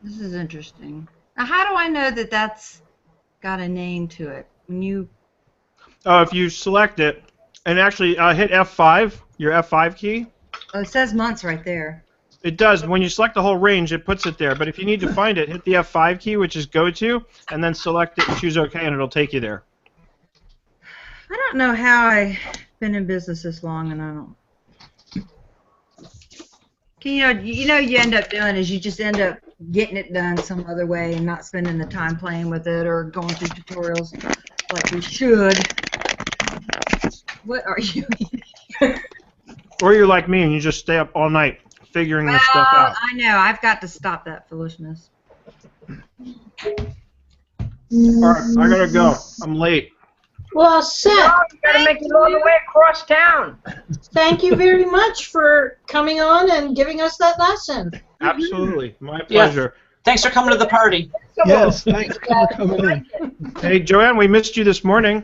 This is interesting. Now, how do I know that that's got a name to it? When you. Oh, if you select it, and actually hit F5, your F5 key. Oh, it says months right there. It does. When you select the whole range, it puts it there. But if you need to find it, hit the F5 key, which is go to, and then select it and choose OK, and it'll take you there. I don't know how I've been in business this long, and I don't. You end up doing is you just end up getting it done some other way and not spending the time playing with it or going through tutorials like we should. What are you eating? Or you're like me and you just stay up all night figuring this stuff out. I know. I've got to stop that foolishness. All right, I gotta go. I'm late. Well, Seth, you gotta make it all the way across town. Thank you very much for coming on and giving us that lesson. Absolutely, my pleasure. Yeah. Thanks for coming to the party. Yes, thanks for coming in. Hey, Joanne, we missed you this morning.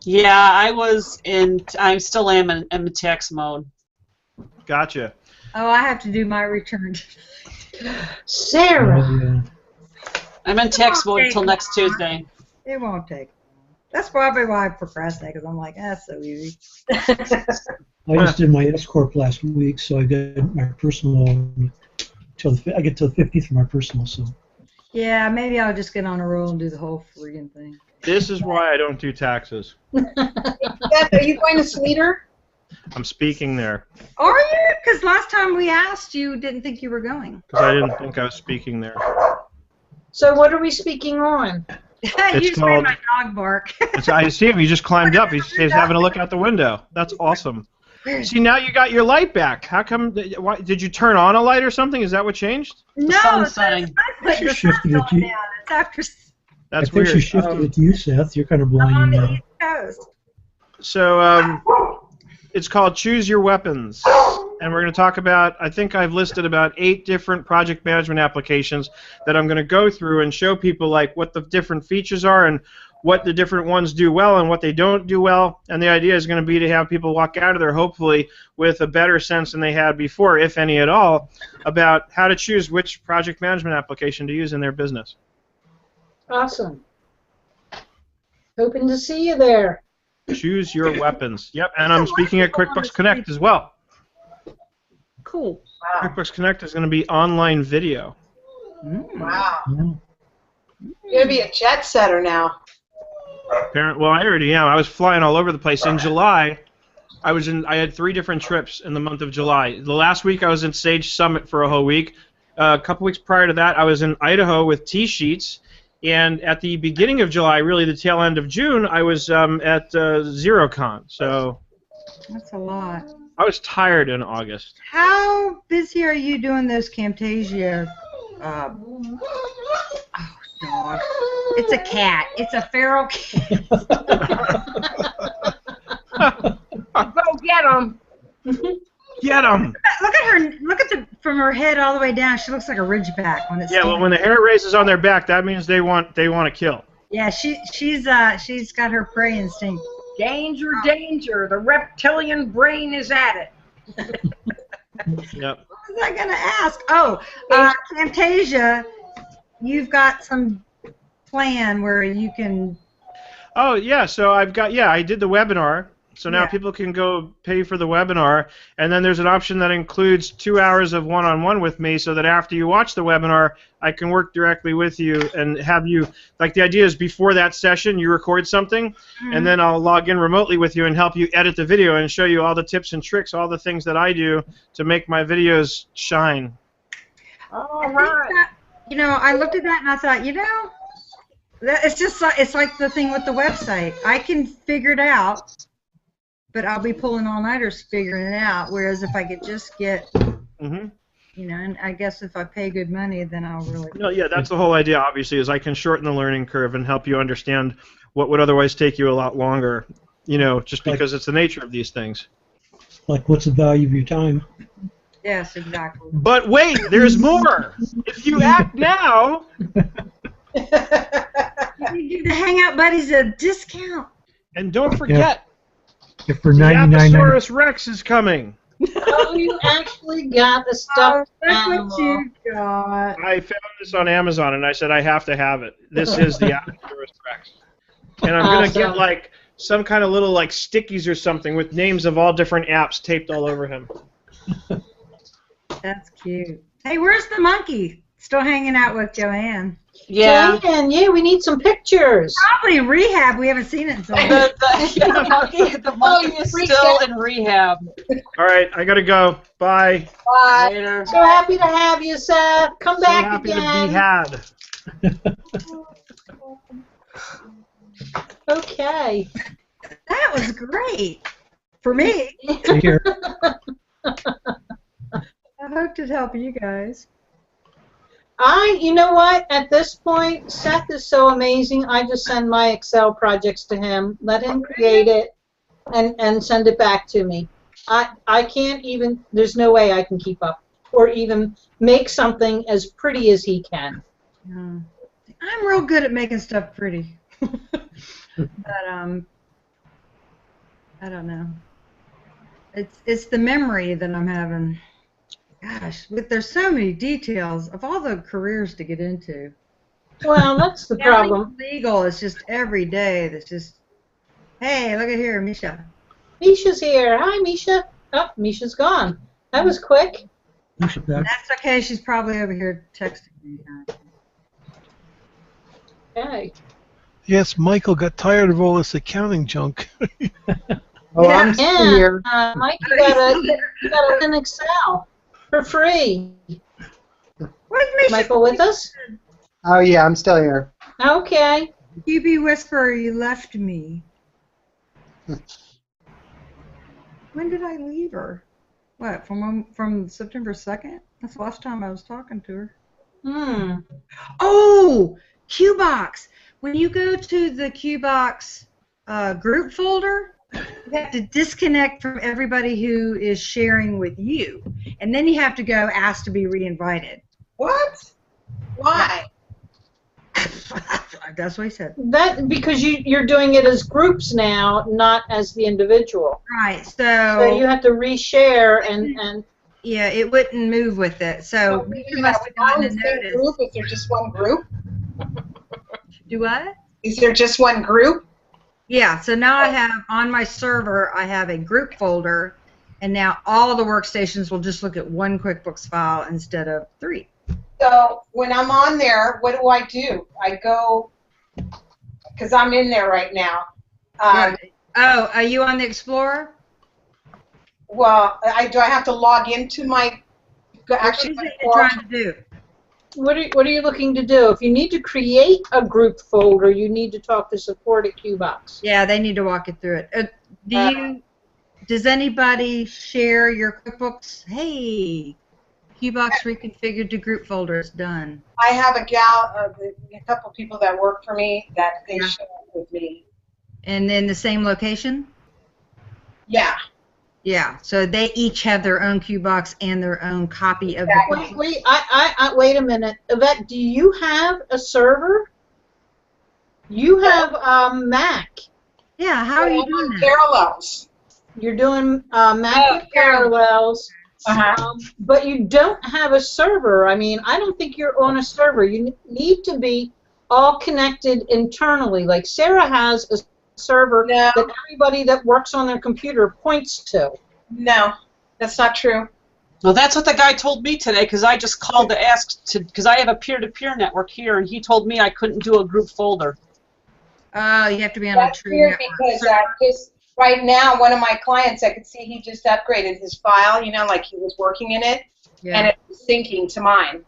Yeah, I still am in tax mode. Gotcha. Oh, I have to do my return. Sarah. I'm in tax mode until next Tuesday. It won't take long. That's probably why I procrastinate, because I'm like, that's so easy. I just did my S Corp last week, so I got my personal I get till the 15th for my personal, so. Yeah, maybe I'll just get on a roll and do the whole friggin' thing. This is why I don't do taxes. Beth, are you going to Sweeter? I'm speaking there. Are you? Because last time we asked, you didn't think you were going. Because I didn't think I was speaking there. So what are we speaking on? You just made my dog bark. I see him. He just climbed up. He's having a look out the window. That's awesome. See, now you got your light back. How come? Did you turn on a light or something? Is that what changed? No, sun's setting. She shifted it to you. It's after. That's I think weird. she shifted it to you, Seth. You're kind of blinding me now. East Coast. So it's called Choose Your Weapons. And we're going to talk about, I think I've listed about 8 different project management applications that I'm going to go through and show people like what the different features are and what the different ones do well and what they don't do well. And the idea is going to be to have people walk out of there hopefully with a better sense than they had before, if any at all, about how to choose which project management application to use in their business. Awesome. Hoping to see you there. Choose your weapons. Yep, and I'm speaking at QuickBooks Connect as well. Cool. Wow. QuickBooks Connect is going to be online video. Wow. Yeah. You're gonna be a jet setter now. Well, I already am. I was flying all over the place. In July, I had 3 different trips in the month of July. The last week I was in Sage Summit for a whole week. A couple weeks prior to that, I was in Idaho with T-Sheets. And at the beginning of July, really the tail end of June, I was at ZeroCon. So That's a lot. I was tired in August. How busy are you doing those Camtasia? Oh, dog. It's a cat. It's a feral cat. Go get them. Get 'em! Look at her. Look at from her head all the way down. She looks like a ridgeback when it's. Yeah, well, when the hair raises on their back, that means they want to kill. Yeah, she's got her prey instinct. Danger, danger. The reptilian brain is at it. Yep. What was I gonna ask? Oh, Camtasia, you've got some plan where you can. Oh yeah, so I did the webinar. So now Yeah. people can go pay for the webinar, and then there's an option that includes 2 hours of one-on-one with me, so that after you watch the webinar, I can work directly with you and have you, like the idea is before that session, you record something, and then I'll log in remotely with you and help you edit the video and show you all the tips and tricks, all the things that I do to make my videos shine. All right. I looked at that and I thought, it's like the thing with the website. I can figure it out. But I'll be pulling all-nighters figuring it out, whereas if I could just get, and I guess if I pay good money, then I'll really... No, yeah, that's the whole idea, obviously, is I can shorten the learning curve and help you understand what would otherwise take you a lot longer, just because it's the nature of these things. Like, what's the value of your time? Yes, exactly. But wait, there's more! If you act now... You give the Hangout Buddies a discount. And don't forget... If for The $99.99, Apatosaurus Rex is coming. Oh, you actually got the stuffed Look animal. what you got. I found this on Amazon, and I said I have to have it. This is the Apatosaurus Rex. And I'm going to get, like, some kind of little, like, stickies or something with names of all different apps taped all over him. That's cute. Hey, where's the monkey? Still hanging out with Joanne. Yeah. Jan, we need some pictures. Probably in rehab. We haven't seen it in so long. The monkey is still in rehab. All right, I got to go. Bye. Bye. Later. So happy to have you, Seth. Come So back happy again. to be had. Okay. That was great. For me. take care. I hope to help you guys. You know what? At this point, Seth is so amazing. I just send my Excel projects to him, let him create it, and send it back to me. I can't even. There's no way I can keep up, or even make something as pretty as he can. I'm real good at making stuff pretty. But I don't know. It's the memory that I'm having. Gosh, there's so many details of all the careers to get into. Well, that's the problem. Legal is just every day. That's just, hey, look at here, Misha. Misha's here. Hi, Misha. Oh, Misha's gone. That was quick. Push it back. That's okay. She's probably over here texting me. Okay. Yes, Michael got tired of all this accounting junk. Oh, I'm still here. Mike, you got an Excel for free. Where's Misha? Michael with us? Oh, yeah, I'm still here. Okay. QB Whisperer, you left me. When did I leave her? What, from September 2nd? That's the last time I was talking to her. Oh, QBox. When you go to the QBox group folder, you have to disconnect from everybody who is sharing with you. And then you have to go ask to be reinvited. What? Why? That's what he said. That because you're doing it as groups now, not as the individual. Right. So you have to reshare and yeah, it wouldn't move with it. So you must have gotten a notice. Group? Is there just one group? Do what? Is there just one group? Yeah, so now I have on my server, I have a group folder, and now all the workstations will just look at one QuickBooks file instead of 3. So when I'm on there, what do? I go, because I'm in there right now. Oh, are you on the Explorer? Well, do I have to log into my, actually, What is it you're trying to do? What are you looking to do? If you need to create a group folder, you need to talk to support at QBox. Yeah, they need to walk you through it. Does anybody share your QuickBooks? Hey, QBox reconfigured to group folders, done. I have a couple people that work for me that they share with me. And in the same location? Yeah. Yeah, so they each have their own QBox and their own copy of the. Wait a minute, Yvette. Do you have a server? You have Mac. Yeah, how are you doing that? Parallels. You're doing Mac with Parallels, but you don't have a server. I mean, I don't think you're on a server. You need to be all connected internally. Like Sarah has a server that everybody that works on their computer points to. No, that's not true. Well, that's what the guy told me today, because I just called to ask because I have a peer-to-peer network here, and he told me I couldn't do a group folder. Oh, you have to be on a true network. Because right now, one of my clients, I could see he just upgraded his file, like he was working in it, and it was syncing to mine.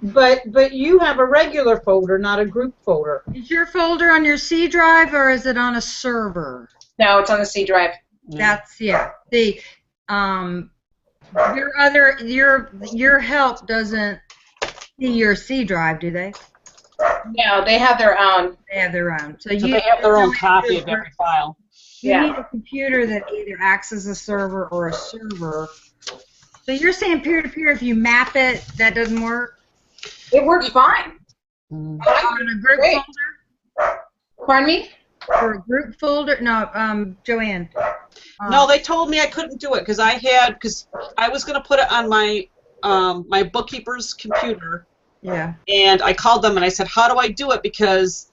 But you have a regular folder, not a group folder. Is your folder on your C drive or is it on a server? No, it's on the C drive. That's The your help doesn't see your C drive, do they? No, they have their own. They have their own. So they have their own copy of every file. You need a computer that either acts as a server or a server. So you're saying peer-to-peer, if you map it, that doesn't work? It works fine. On a group folder? Pardon me? For a group folder? No, Joanne. No, they told me I couldn't do it because I was going to put it on my my bookkeeper's computer. Yeah. And I called them and I said, how do I do it? Because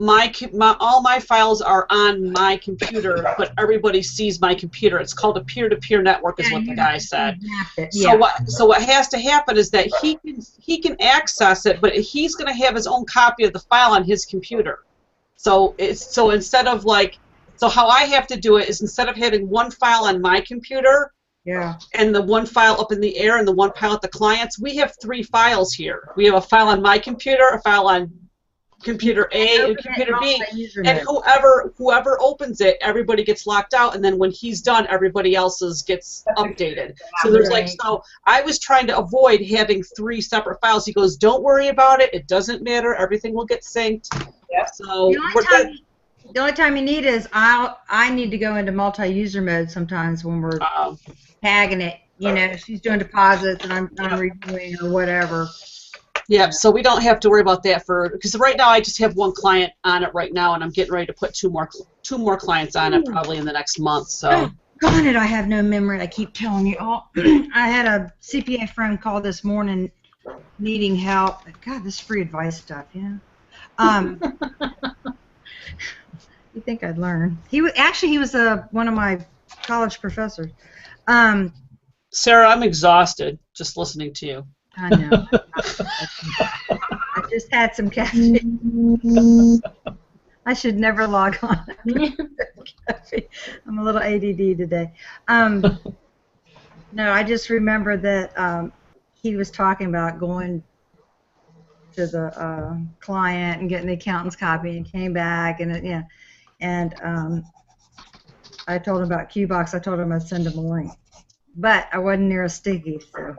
all my files are on my computer, but everybody sees my computer. It's called a peer-to-peer network, is what the guy said. So what has to happen is that he can access it, but he's going to have his own copy of the file on his computer. So instead of so how I have to do it is instead of having one file on my computer. Yeah. And the one file up in the air and the one file at the client's, we have 3 files here. We have a file on my computer, a file on computer A and computer B, and whoever opens it, everybody gets locked out, and then when he's done, everybody else's gets updated. So there's so I was trying to avoid having 3 separate files. He goes, don't worry about it. It doesn't matter. Everything will get synced. Yep. So the only time you need is I need to go into multi-user mode sometimes when we're tagging it. She's doing deposits and I'm reviewing or whatever. Yeah, so we don't have to worry about that because right now I just have 1 client on it right now, and I'm getting ready to put two more clients on it probably in the next month. So. Darn it, I have no memory. I keep telling you. I had a CPA friend call this morning needing help. God, this free advice stuff, You think I'd learn? He was one of my college professors. Sarah, I'm exhausted just listening to you. I know. I just had some caffeine. I should never log on. I'm a little ADD today. No, I just remember that he was talking about going to the client and getting the accountant's copy and came back and I told him about QBox. I told him I'd send him a link, but I wasn't near a sticky, so.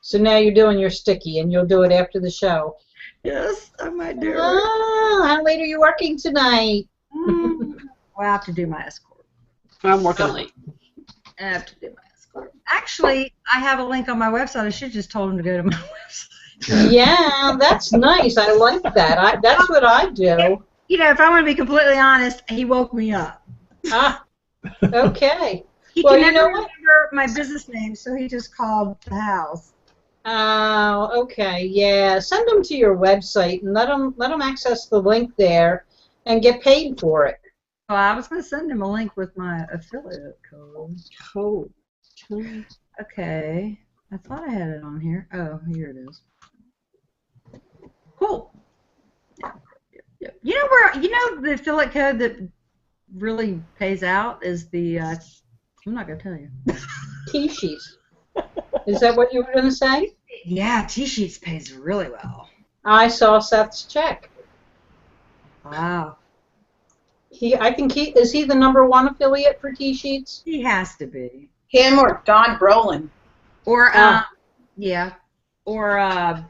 So now you're doing your sticky, and you'll do it after the show. Yes, I might do it. Oh, how late are you working tonight? Well, I have to do my escort. I'm working late. I have to do my escort. Actually, I have a link on my website. I should have just told him to go to my website. Yeah, that's nice. I like that. That's what I do. If I want to be completely honest, he woke me up. Ah, okay. He can never remember my business name, so he just called the house. Oh, okay. Yeah, send them to your website and let them access the link there. and get paid for it. Well, I was going to send him a link with my affiliate code. Okay. I thought I had it on here. Oh, here it is. Cool. Yep. You know the affiliate code that really pays out is the I'm not going to tell you. T-Sheets. Is that what you were going to say? Yeah, T-Sheets pays really well. I saw Seth's check. Wow. I think is he the #1 affiliate for T-Sheets? He has to be. Him or Don Brolin. Or yeah. Or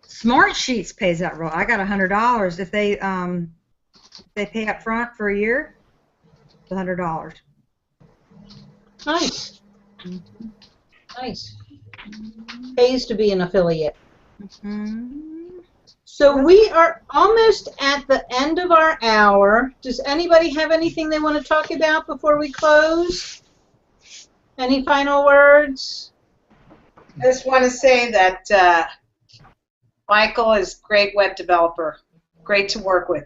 Smart Sheets pays out real. I got $100 if they pay up front for a year. It's $100. Nice. Nice. Pays to be an affiliate. So we are almost at the end of our hour. Does anybody have anything they want to talk about before we close? Any final words? I just want to say that Michael is a great web developer, great to work with.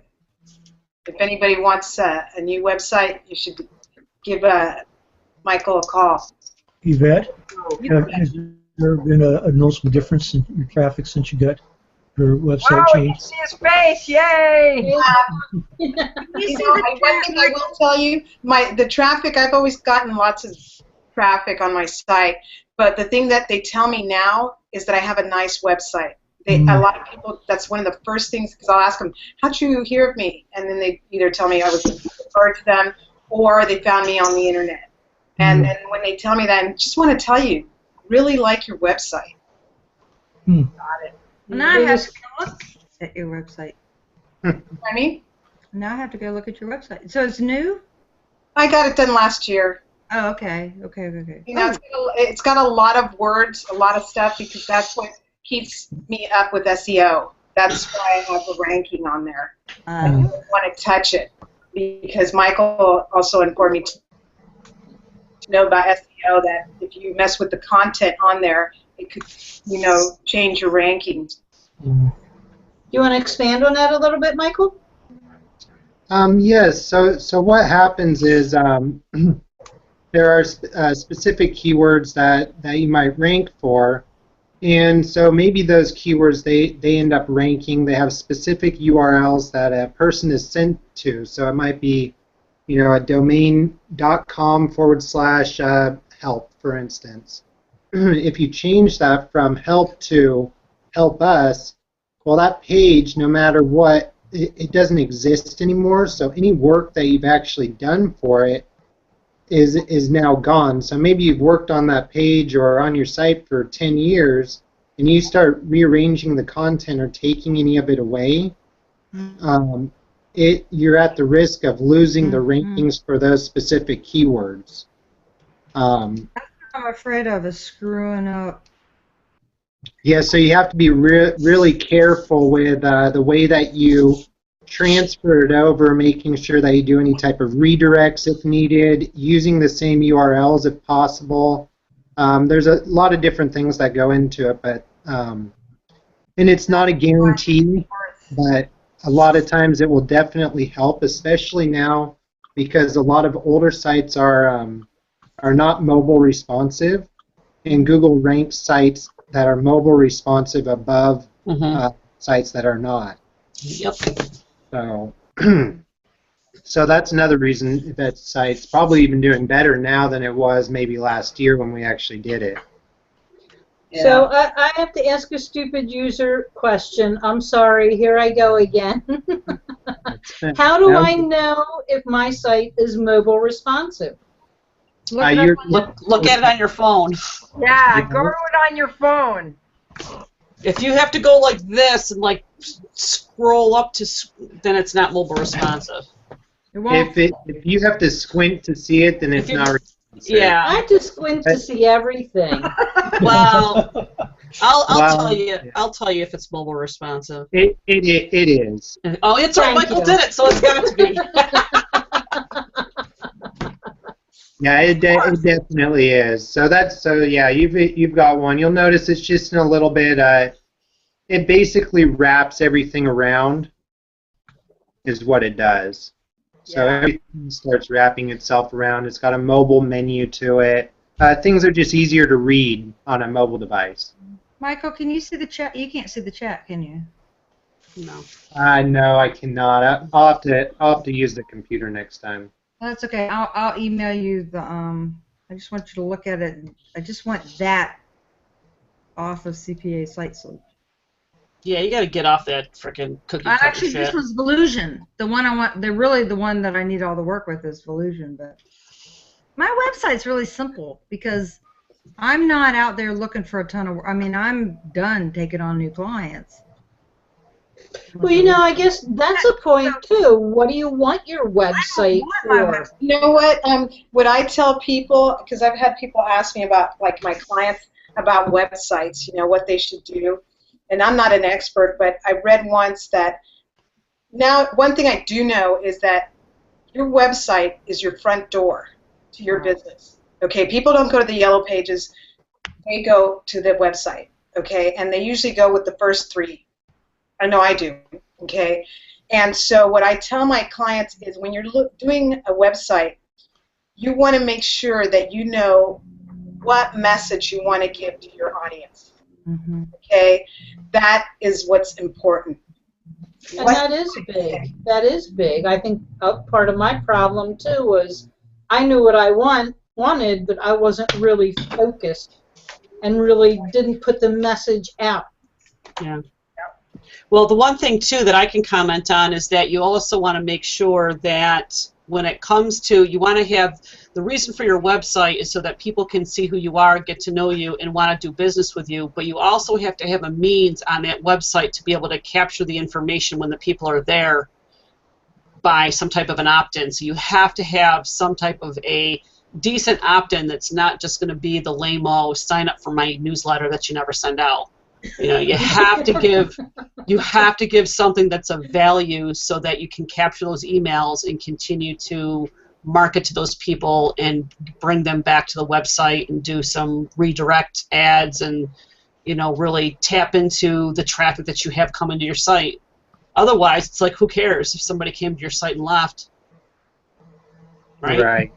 If anybody wants a new website, you should give Michael a call. Yvette, has there been a noticeable difference in your traffic since you got your website Oh, you changed? see his face! Yay! One thing I will tell you, the traffic, I've always gotten lots of traffic on my site, but the thing that they tell me now is that I have a nice website. A lot of people, that's one of the first things, because I'll ask them, how'd you hear of me? And then they either tell me I was referred to them, or they found me on the internet. And then when they tell me that, I just want to tell you, really like your website. Got it. Now I have to go look at your website. I mean? Now I have to go look at your website. So it's new? I got it done last year. Oh, okay. You know, it's got a lot of words, a lot of stuff, because that's what keeps me up with SEO. That's why I have a ranking on there. I don't want to touch it, because Michael also informed me to know about SEO that if you mess with the content on there, it could, change your rankings. You want to expand on that a little bit, Michael? Yes. So what happens is there are specific keywords that you might rank for, and so maybe those keywords they end up ranking. They have specific URLs that a person is sent to. So it might be, a domain.com/help, for instance. If you change that from help to help us, well, that page, no matter what, it doesn't exist anymore. So any work that you've actually done for it is now gone. So maybe you've worked on that page or on your site for 10 years, and you start rearranging the content or taking any of it away, you're at the risk of losing the rankings for those specific keywords. I'm afraid of is screwing up. Yeah, so you have to be really careful with the way that you transfer it over, making sure that you do any type of redirects if needed, using the same URLs if possible. There's a lot of different things that go into it, but and it's not a guarantee, but a lot of times it will definitely help, especially now because a lot of older sites are not mobile responsive, and Google ranks sites that are mobile responsive above sites that are not. Yep. So, so that's another reason that site's probably even doing better now than it was maybe last year when we actually did it. So I have to ask a stupid user question. I'm sorry, here I go again. How do I know if my site is mobile responsive? Look at it on your phone. Yeah, go to it on your phone. If you have to go like this and like scroll up to, then it's not mobile responsive. If you have to squint to see it, then it's not responsive. Yeah. I have to squint to see everything. Well, I'll tell you. I'll tell you if it's mobile responsive. It is. Oh, it's right. Michael did it, so it's got to be. Yeah, it definitely is. So yeah, you've got one. You'll notice it's just in a little bit. It basically wraps everything around. is what it does. So Yeah. everything starts wrapping itself around. It's got a mobile menu to it. Things are just easier to read on a mobile device. Michael, can you see the chat? You can't see the chat, can you? No. No, I cannot. I'll have to use the computer next time. Well, that's okay. I'll email you the I just want you to look at it. I just want that off of CPA site select. Yeah, you got to get off that frickin' cookie cutter Actually, shit. this was Volusion. The one I want. They're really the one that I need all the work with is Volusion. But my website's really simple because I'm not out there looking for a ton of. I mean, I'm done taking on new clients. Well, you know, I guess that's a point too. What do you want your website for? You know what I tell people, because I've had people ask me about, like my clients, about websites, you know, what they should do. And I'm not an expert, but I read once that now one thing I do know is that your website is your front door to your business. Okay, people don't go to the yellow pages, they go to the website, okay, and they usually go with the first three. I know I do, okay? And so what I tell my clients is when you're doing a website, you want to make sure that you know what message you want to give to your audience. Mm-hmm. Okay, that is what's important. And that is big. That is big. I think part of my problem too was I knew what I wanted, but I wasn't really focused and really didn't put the message out. Yeah. Well, the one thing too that I can comment on is that you also want to make sure that when it comes to, you want to have the reason for your website is so that people can see who you are, get to know you, and want to do business with you. But you also have to have a means on that website to be able to capture the information when the people are there by some type of an opt-in. So you have to have some type of a decent opt-in that's not just going to be the lame-o sign up for my newsletter that you never send out. You know, you have to give something that's of value so that you can capture those emails and continue to market to those people and bring them back to the website and do some redirect ads and, you know, really tap into the traffic that you have coming to your site. Otherwise, it's like, who cares if somebody came to your site and left? Right?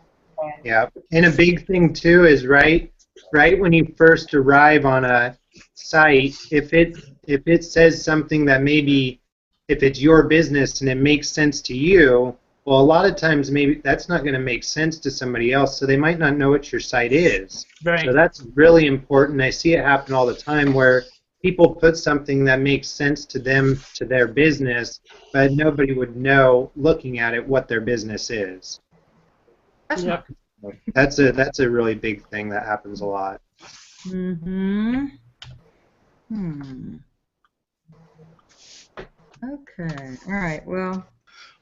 Yeah. And a big thing too is right when you first arrive on a site, if it says something that maybe if it's your business and it makes sense to you, well, a lot of times maybe that's not going to make sense to somebody else, so they might not know what your site is. Right. So that's really important. I see it happen all the time where people put something that makes sense to them, to their business, but nobody would know looking at it what their business is. Yep. That's a really big thing that happens a lot. Mm-hmm. Okay. All right. Well.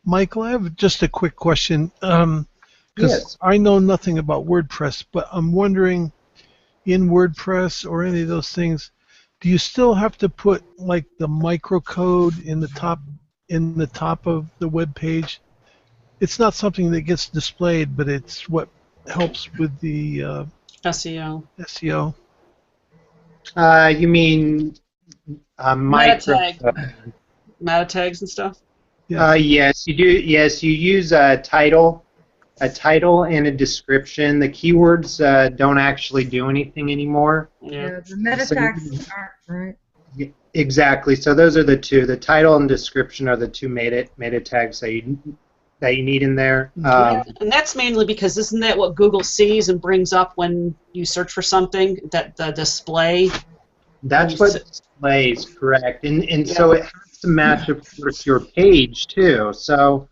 Michael, I have just a quick question. Because Yes. I know nothing about WordPress, but I'm wondering, in WordPress or any of those things, do you still have to put like the microcode in the top of the web page? It's not something that gets displayed, but it's what helps with the SEO. SEO. You mean Meta tags and stuff? Yes, you do. Yes, you use a title and a description. The keywords don't actually do anything anymore. Yeah, the meta tags aren't right. Exactly. So those are the two. The title and description are the two meta tags that you need in there. And that's mainly because isn't that what Google sees and brings up when you search for something? That the display. That's what displays, correct. And so it has to match, of course, your page too. So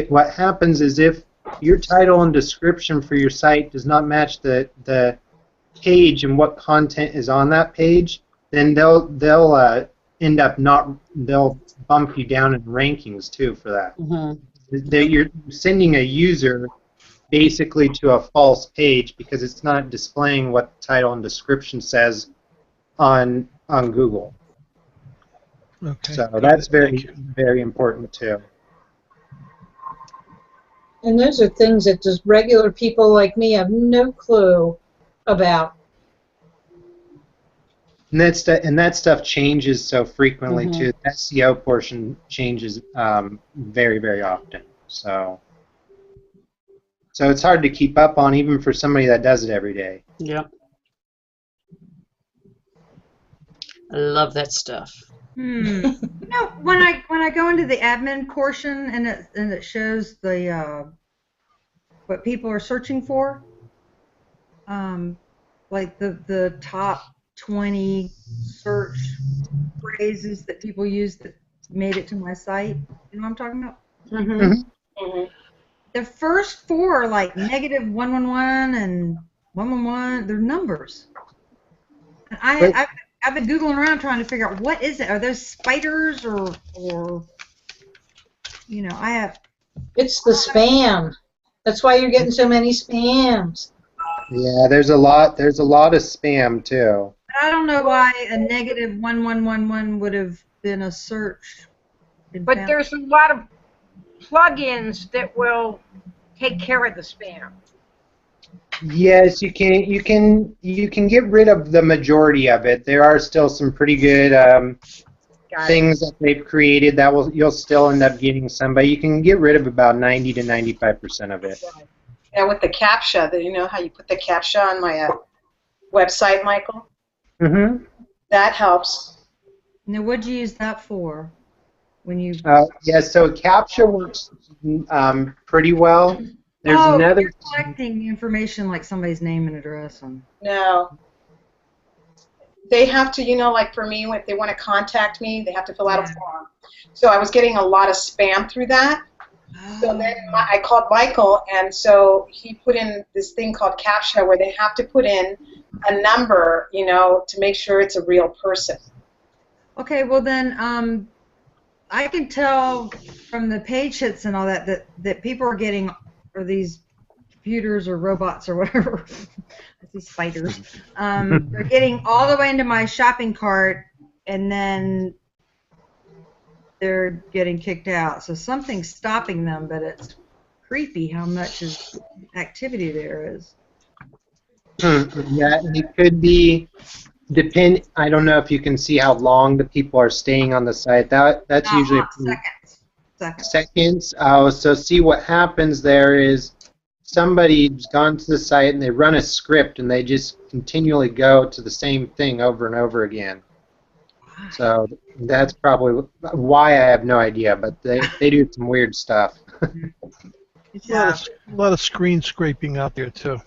what happens is if your title and description for your site does not match the page and what content is on that page, then they'll end up they'll bump you down in rankings too for that. Mm-hmm. You're sending a user basically to a false page because it's not displaying what the title and description says on Google. Okay. So that's very, very important too. And those are things that just regular people like me have no clue about. And that stuff changes so frequently too. The SEO portion changes very, very often. So it's hard to keep up on even for somebody that does it every day. Yep. I love that stuff. You know, when I go into the admin portion and it shows the what people are searching for, like the top 20 search phrases that people use that made it to my site. You know what I'm talking about? The first 4 are like -111 and 111. They're numbers. And I've been Googling around trying to figure out what is it. Are those spiders or you know, I have. It's the spam. That's why you're getting so many spams. Yeah, there's a lot of spam too. I don't know why a -1111 would have been a search. But there's a lot of plugins that will take care of the spam. Yes, you can get rid of the majority of it. There are still some pretty good things that they've created that you'll still end up getting some, but you can get rid of about 90 to 95% of it. Yeah, with the CAPTCHA, you know how you put the CAPTCHA on my website, Michael? That helps. Now, what'd you use that for? When you? Yeah, so CAPTCHA works pretty well. There's another. You're collecting information like somebody's name and address and. No. They have to, you know, like for me, if they want to contact me, they have to fill out a form. So I was getting a lot of spam through that. So then I called Michael, and so he put in this thing called CAPTCHA where they have to put in a number, you know, to make sure it's a real person. Okay, well then, I can tell from the page hits and all that people are getting, or these computers or robots or whatever, these spiders, they're getting all the way into my shopping cart, and then they're getting kicked out. So something's stopping them, but it's creepy how much activity there is. Yeah, it could be I don't know if you can see how long the people are staying on the site. That's usually seconds. So see what happens there is somebody's gone to the site and they run a script and they just continually go to the same thing over and over again. So that's probably why. I have no idea, but they do some weird stuff. A lot of screen scraping out there too.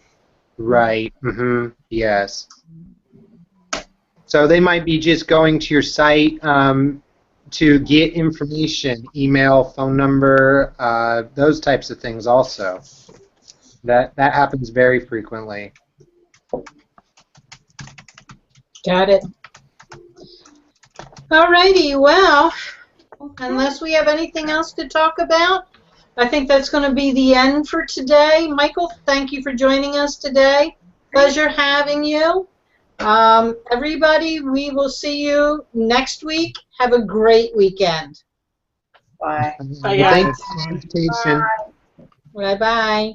Right. Yes. So they might be just going to your site to get information, email, phone number, those types of things also. That happens very frequently. Got it. Alrighty, well, unless we have anything else to talk about, I think that's going to be the end for today. Michael, thank you for joining us today. Pleasure having you. Everybody, we will see you next week. Have a great weekend. Bye. Thanks for the invitation. Bye-bye.